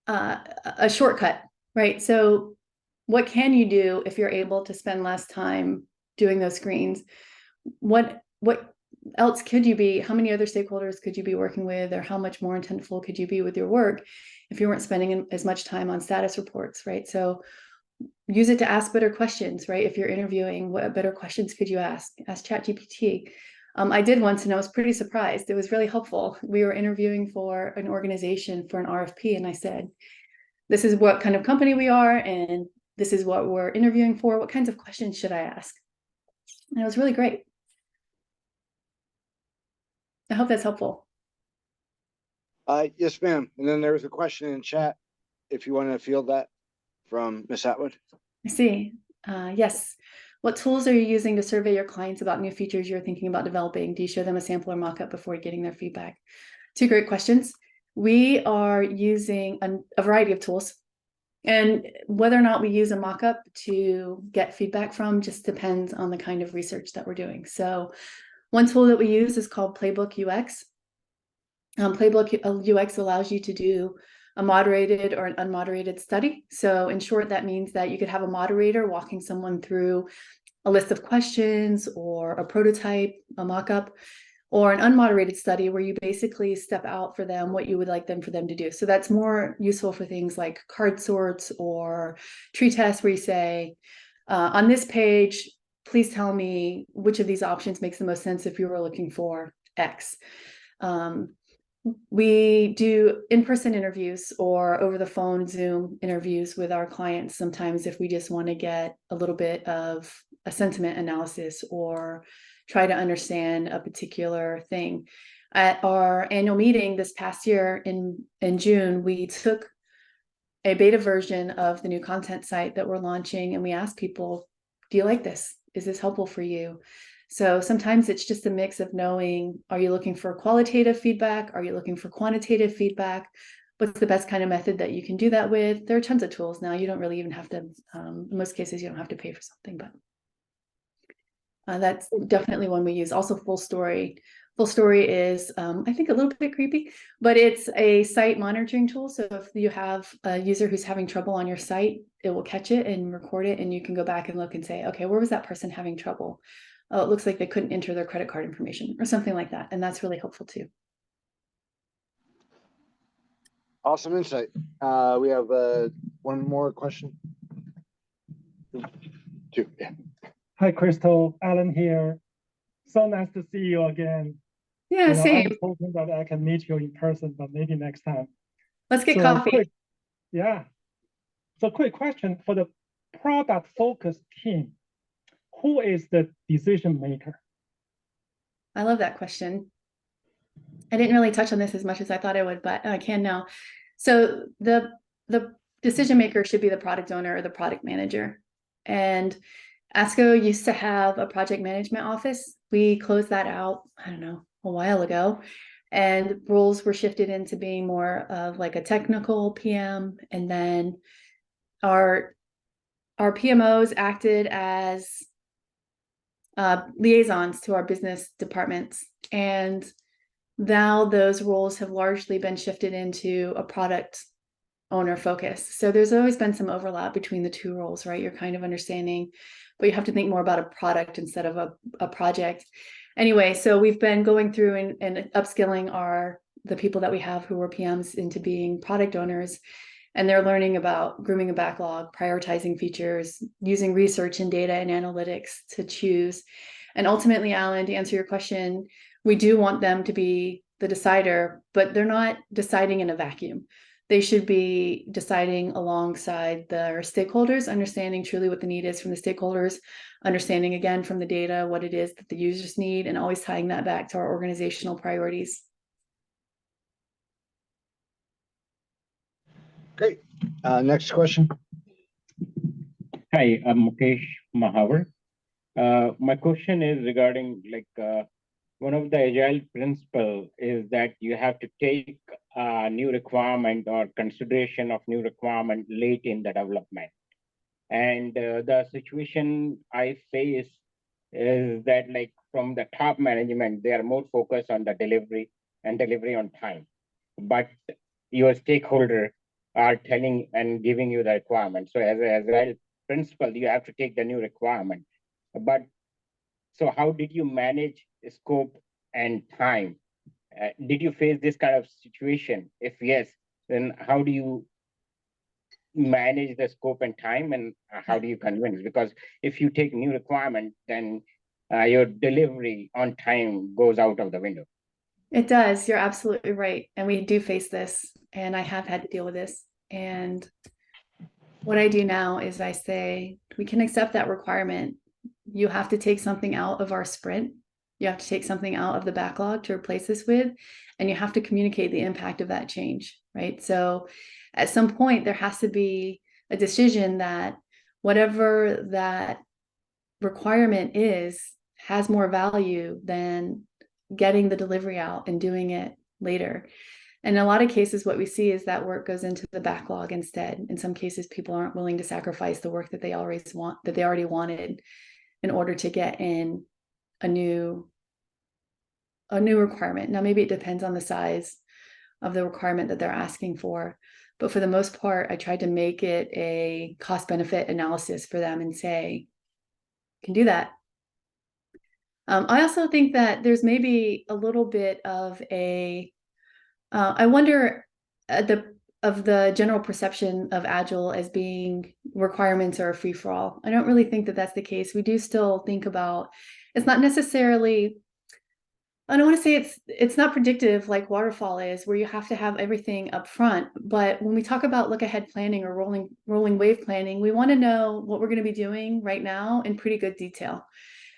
a shortcut, right? So what can you do if you're able to spend less time doing those screens? What else could you be? How many other stakeholders could you be working with, or how much more intentful could you be with your work if you weren't spending as much time on status reports, right? So use it to ask better questions, right? If you're interviewing, what better questions could you ask? Ask ChatGPT. I did once, and I was pretty surprised. It was really helpful. We were interviewing for an organization for an RFP, and I said, this is what kind of company we are, and this is what we're interviewing for. What kinds of questions should I ask? And it was really great. I hope that's helpful. Yes, ma'am. And then there was a question in chat. if you want to field that from Ms. Atwood. I see. Yes. What tools are you using to survey your clients about new features you're thinking about developing? Do you show them a sample or mock-up before getting their feedback? Two great questions. We are using a variety of tools, and whether or not we use a mock-up to get feedback from just depends on the kind of research that we're doing. So one tool that we use is called Playbook UX. Playbook UX allows you to do a moderated or an unmoderated study. So in short, that means that you could have a moderator walking someone through a list of questions or a prototype, a mock-up, or an unmoderated study where you basically step out for them what you would like them for them to do. So that's more useful for things like card sorts or tree tests where you say, on this page, please tell me which of these options makes the most sense if you were looking for X. We do in-person interviews or over the phone Zoom interviews with our clients sometimes if we just want to get a little bit of a sentiment analysis or try to understand a particular thing. At our annual meeting this past year in June, we took a beta version of the new content site that we're launching and we asked people, do you like this? Is this helpful for you? So sometimes it's just a mix of knowing, are you looking for qualitative feedback? Are you looking for quantitative feedback? What's the best kind of method that you can do that with? There are tons of tools now. You don't really even have to, in most cases, you don't have to pay for something, but that's definitely one we use. Also Full Story. Full Story is, I think, a little bit creepy, but it's a site monitoring tool. So if you have a user who's having trouble on your site, it will catch it and record it. And you can go back and look and say, okay, where was that person having trouble? Oh, it looks like they couldn't enter their credit card information or something like that. And that's really helpful too. Awesome insight. We have one more question. Two. Yeah. Hi, Krystal. Alan here. So nice to see you again. Yeah, same. I'm hoping that I can meet you in person, but maybe next time. Let's get coffee. Yeah. So quick question for the product focused team. Who is the decision maker? I love that question. I didn't really touch on this as much as I thought I would, but I can now. So the decision maker should be the product owner or the product manager. And ASCO used to have a project management office. We closed that out, I don't know, a while ago. And roles were shifted into being more of like a technical PM. And then our PMOs acted as liaisons to our business departments. And now those roles have largely been shifted into a product owner focus. So there's always been some overlap between the two roles, right? You're kind of understanding, but you have to think more about a product instead of a project. Anyway, so we've been going through and upskilling the people that we have who are PMs into being product owners. And they're learning about grooming a backlog, prioritizing features, using research and data and analytics to choose. And ultimately, Alan, to answer your question, we do want them to be the decider, but they're not deciding in a vacuum. They should be deciding alongside their stakeholders, understanding truly what the need is from the stakeholders, understanding again from the data what it is that the users need, and always tying that back to our organizational priorities. Great. Next question. Hi, I'm Mukesh Mahavar. My question is regarding one of the Agile principle is that you have to take a new requirement or consideration of new requirement late in the development. And the situation I face is that from the top management, they are more focused on the delivery and delivery on time. But your stakeholder are telling and giving you the requirement. So as an Agile principle, you have to take the new requirement. But so how did you manage scope and time? Did you face this kind of situation? If yes, then how do you manage the scope and time, and how do you convince? Because if you take new requirement, then your delivery on time goes out of the window. It does. You're absolutely right. And we do face this, and I have had to deal with this. And what I do now is I say, we can accept that requirement. You have to take something out of our sprint. You have to take something out of the backlog to replace this with, and you have to communicate the impact of that change. right? So at some point, there has to be a decision that whatever that requirement is has more value than getting the delivery out and doing it later. And in a lot of cases, what we see is that work goes into the backlog instead. In some cases, people aren't willing to sacrifice the work that they already wanted in order to get in a new requirement. Now, maybe it depends on the size of the requirement that they're asking for. But for the most part, I tried to make it a cost benefit analysis for them and say, can do that. I also think that there's maybe a little bit of I wonder of the general perception of Agile as being requirements are a free for all. I don't really think that that's the case. We do still think about, it's not necessarily, I don't want to say it's not predictive like waterfall is, where you have to have everything up front. But when we talk about look ahead planning or rolling wave planning, we want to know what we're going to be doing right now in pretty good detail.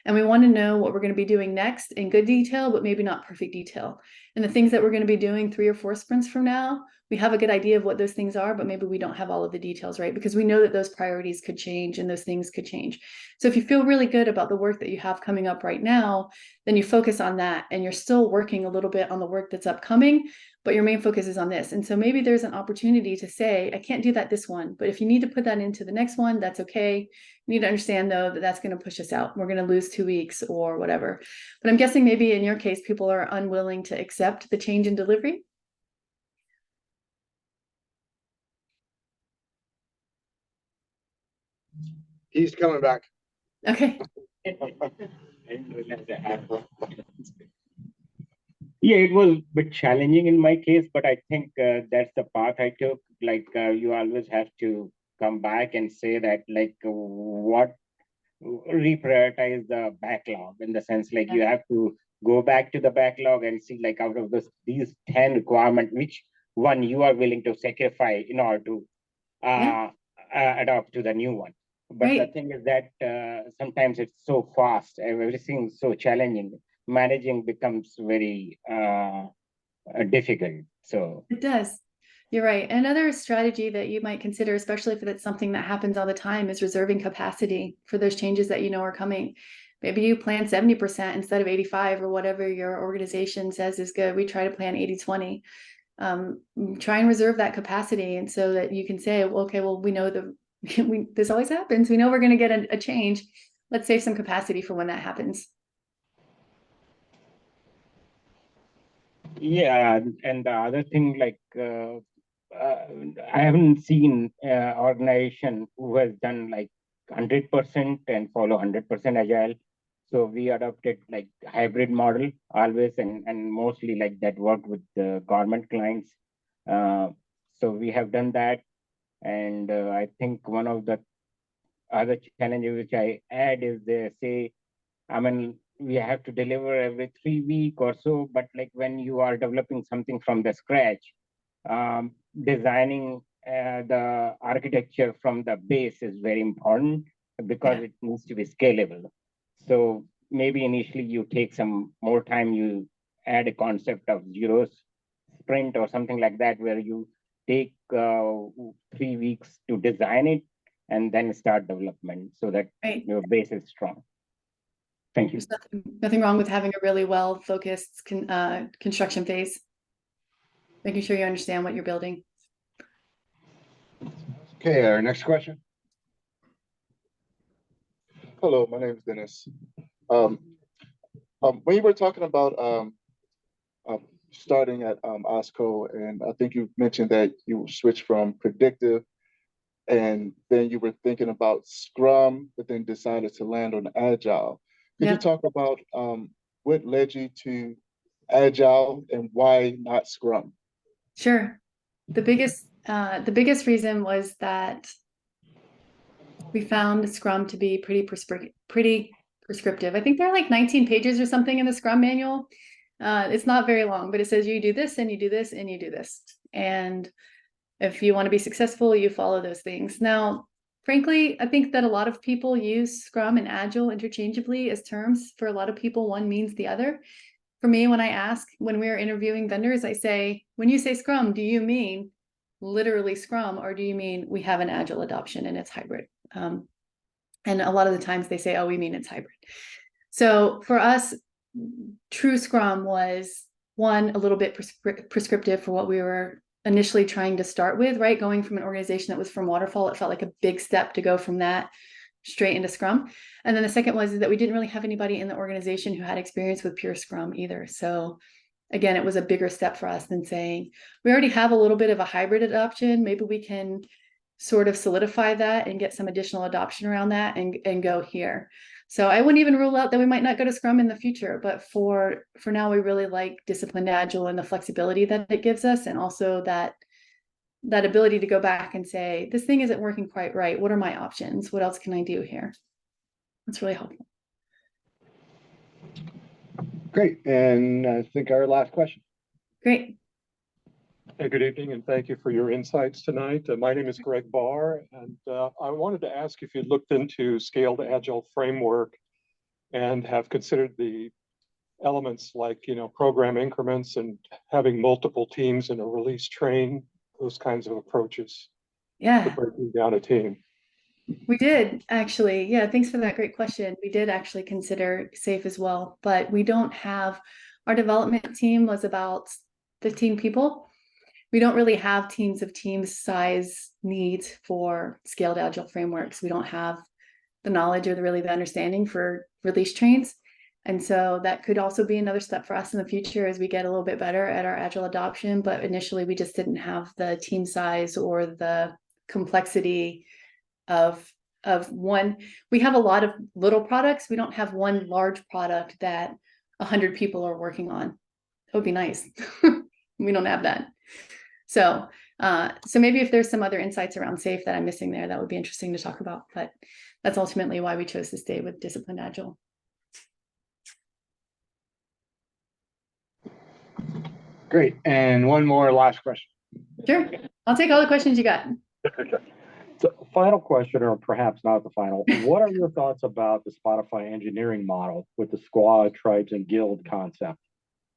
And we want to know what we're going to be doing next in good detail, but maybe not perfect detail. And the things that we're going to be doing 3 or 4 sprints from now, we have a good idea of what those things are, but maybe we don't have all of the details, right? Because we know that those priorities could change and those things could change. So if you feel really good about the work that you have coming up right now, then you focus on that and you're still working a little bit on the work that's upcoming, but your main focus is on this. And so maybe there's an opportunity to say, I can't do that this one, but if you need to put that into the next one, that's okay. You need to understand though, that that's going to push us out. We're going to lose 2 weeks or whatever. But I'm guessing maybe in your case, people are unwilling to accept the change in delivery. He's coming back. Okay. Yeah, it was a bit challenging in my case, but I think that's the path I took. Like you always have to come back and say that, like, what reprioritize the backlog, in the sense like you have to go back to the backlog and see, like, out of these 10 requirements, which one you are willing to sacrifice in order to adopt to the new one. But the thing is that sometimes it's so fast, everything is so challenging, managing becomes very difficult. So it does. You're right. Another strategy that you might consider, especially if it's something that happens all the time, is reserving capacity for those changes that you know are coming. Maybe you plan 70% instead of 85 or whatever your organization says is good. We try to plan 80-20. Try and reserve that capacity, and so that you can say, well, okay, well, we know this always happens. We know we're going to get a change. Let's save some capacity for when that happens. yeah, and the other thing, like I haven't seen organization who has done like 100% and follow 100% agile. So we adopted like hybrid model always, and mostly like that work with the government clients. So we have done that. And I think one of the other challenges which I add is they say, I mean, we have to deliver every 3 weeks or so, but like when you are developing something from the scratch, designing the architecture from the base is very important, because it needs to be scalable. So maybe initially you take some more time, you add a concept of 0 sprint or something like that, where you take 3 weeks to design it and then start development so that your base is strong. Thank you. There's nothing wrong with having a really well-focused construction phase, making sure you understand what you're building. Okay, our next question. Hello, my name is Dennis. When you were talking about starting at OSCO, and I think you mentioned that you switched from predictive, and then you were thinking about Scrum, but then decided to land on Agile. Could you talk about what led you to Agile and why not Scrum? Sure. The biggest reason was that we found Scrum to be pretty prescriptive. I think there are like 19 pages or something in the Scrum manual. It's not very long, but it says you do this and you do this and you do this. And if you want to be successful, you follow those things. Now, frankly, I think that a lot of people use Scrum and Agile interchangeably as terms. For a lot of people, one means the other. for me, when we are interviewing vendors, I say, when you say Scrum, do you mean literally Scrum, or do you mean we have an Agile adoption and it's hybrid? And a lot of the times they say, oh, we mean it's hybrid. So for us, true Scrum was one, a little bit prescriptive for what we were initially trying to start with, right? Going from an organization that was from waterfall, it felt like a big step to go from that straight into Scrum. And then the second was that we didn't really have anybody in the organization who had experience with pure Scrum either. So again, it was a bigger step for us than saying, we already have a little bit of a hybrid adoption. Maybe we can sort of solidify that and get some additional adoption around that and go here. So I wouldn't even rule out that we might not go to Scrum in the future, but for now, we really like disciplined Agile and the flexibility that it gives us, and also that ability to go back and say, this thing isn't working quite right. What are my options? What else can I do here? That's really helpful. Great. And I think our last question. Great. Hey, good evening, and thank you for your insights tonight. My name is Greg Barr, and I wanted to ask if you looked into scaled Agile framework and have considered the elements like, program increments and having multiple teams in a release train, those kinds of approaches. Yeah. To breaking down a team. We did actually. Yeah, thanks for that great question. We did actually consider SAFe as well, but we don't have, our development team was about 15 people. We don't really have teams of team size needs for scaled Agile frameworks. We don't have the knowledge or the understanding for release trains. And so that could also be another step for us in the future as we get a little bit better at our Agile adoption. But initially, we just didn't have the team size or the complexity of one. We have a lot of little products. We don't have one large product that 100 people are working on. That would be nice. We don't have that. So maybe if there's some other insights around SAFe that I'm missing there, that would be interesting to talk about. But that's ultimately why we chose to stay with disciplined Agile. Great. And one more last question. Sure. I'll take all the questions you got. So, final question, or perhaps not the final. What are your thoughts about the Spotify engineering model with the squad, tribes, and guild concept?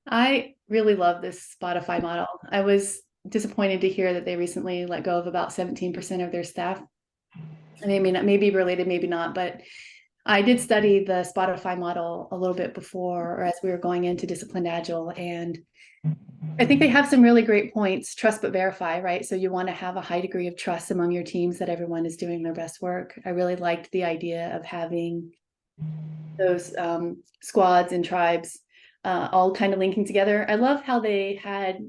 I really love this Spotify model. I was disappointed to hear that they recently let go of about 17% of their staff. And they may be related, maybe not, but I did study the Spotify model a little bit before, or as we were going into disciplined Agile, and I think they have some really great points. Trust but verify, right? So you want to have a high degree of trust among your teams that everyone is doing their best work. I really liked the idea of having those squads and tribes all kind of linking together. I love how they had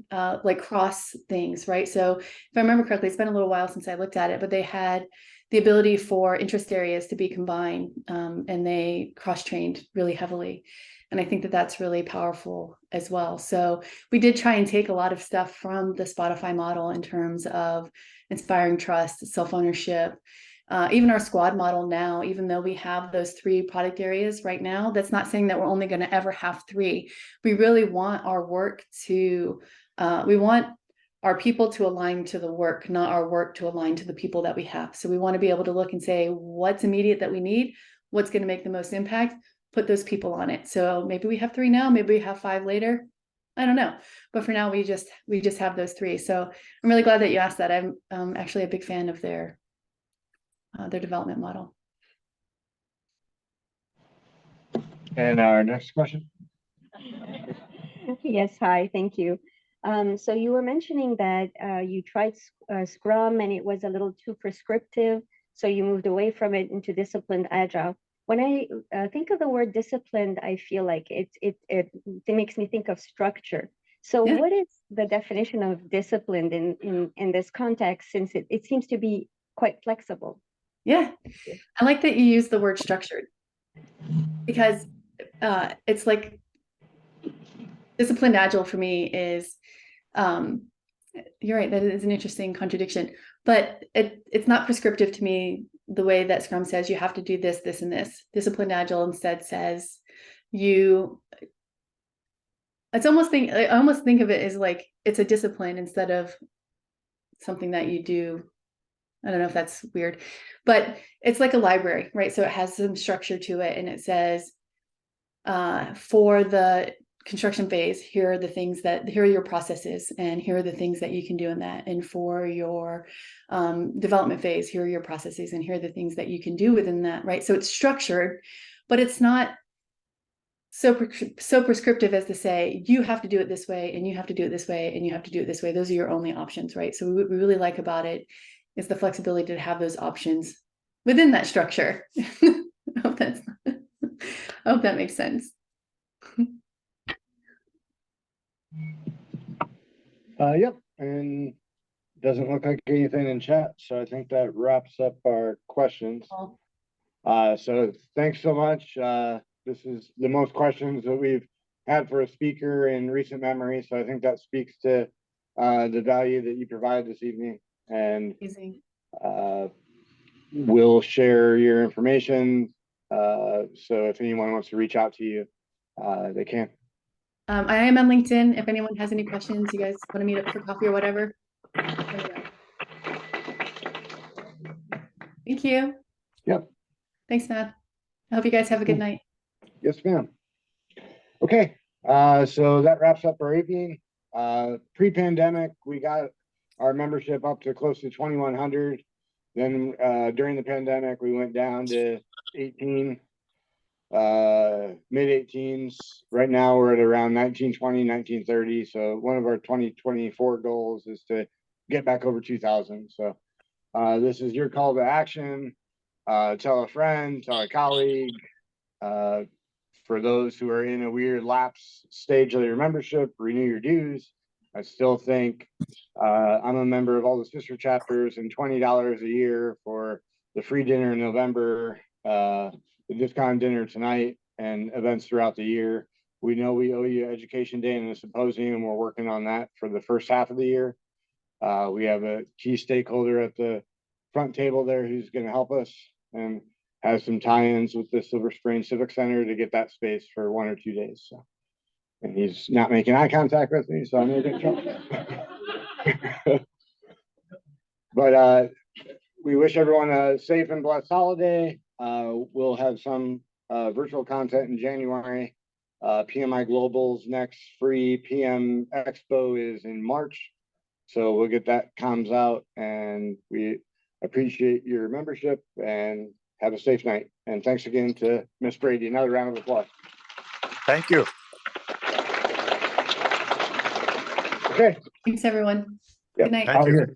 like cross things, right? So if I remember correctly, it's been a little while since I looked at it, but they had the ability for interest areas to be combined, and they cross-trained really heavily. And I think that that's really powerful as well. So we did try and take a lot of stuff from the Spotify model in terms of inspiring trust, self-ownership, even our squad model now, even though we have those 3 product areas right now, that's not saying that we're only going to ever have 3. We really want our work to, we want our people to align to the work, not our work to align to the people that we have. So we want to be able to look and say, what's immediate that we need? What's going to make the most impact? Put those people on it. So maybe we have 3 now, maybe we have 5 later. I don't know. But for now, we just have those 3. So I'm really glad that you asked that. I'm actually a big fan of their development model. And our next question. Yes, hi, thank you. So you were mentioning that you tried Scrum and it was a little too prescriptive, so you moved away from it into disciplined Agile. When I think of the word disciplined, I feel like it makes me think of structure. So yeah. What is the definition of disciplined in this context, since it seems to be quite flexible? Yeah, I like that you use the word structured, because it's like disciplined Agile for me is, you're right, that is an interesting contradiction, but it's not prescriptive to me the way that Scrum says you have to do this, this, and this. Disciplined Agile instead says I almost think of it as like it's a discipline instead of something that you do. I don't know if that's weird, but it's like a library, right? So it has some structure to it, and it says for the construction phase, here are your processes, and here are the things that you can do in that. And for your development phase, here are your processes, and here are the things that you can do within that, right? So it's structured, but it's not so prescriptive as to say, you have to do it this way, and you have to do it this way, and you have to do it this way. Those are your only options, right? So what we really like about it is the flexibility to have those options within that structure. I hope that makes sense. Yep, and doesn't look like anything in chat, so I think that wraps up our questions. So thanks so much. This is the most questions that we've had for a speaker in recent memory, so I think that speaks to the value that you provide this evening. And we'll share your information, so if anyone wants to reach out to you, they can. I am on LinkedIn. If anyone has any questions, you guys want to meet up for coffee or whatever. Thank you. Yep. Thanks, Matt. I hope you guys have a good night. Yes, ma'am. Okay, so that wraps up our evening. Pre-pandemic, we got our membership up to close to 2,100. Then during the pandemic, we went down to 18, mid-18s. Right now, we're at around 1920, 1930. So one of our 2024 goals is to get back over 2,000. So this is your call to action. Tell a friend, tell a colleague. For those who are in a weird lapse stage of their membership, renew your dues. I still think I'm a member of all the sister chapters, and $20 a year for the free dinner in November, the discount dinner tonight, and events throughout the year. We know we owe you Education Day and a symposium. We're working on that for the first half of the year. We have a key stakeholder at the front table there who's going to help us and has some tie-ins with the Silver Spring Civic Center to get that space for 1 or 2 days. So, and he's not making eye contact with me, so I'm gonna get trouble. But we wish everyone a safe and blessed holiday. We'll have some virtual content in January. PMI Global's next free PM Expo is in March. So we'll get that comms out, and we appreciate your membership and have a safe night. And thanks again to Miss Brady. Another round of applause. Thank you. Okay. Thanks, everyone. Yep. Good night. Thank you.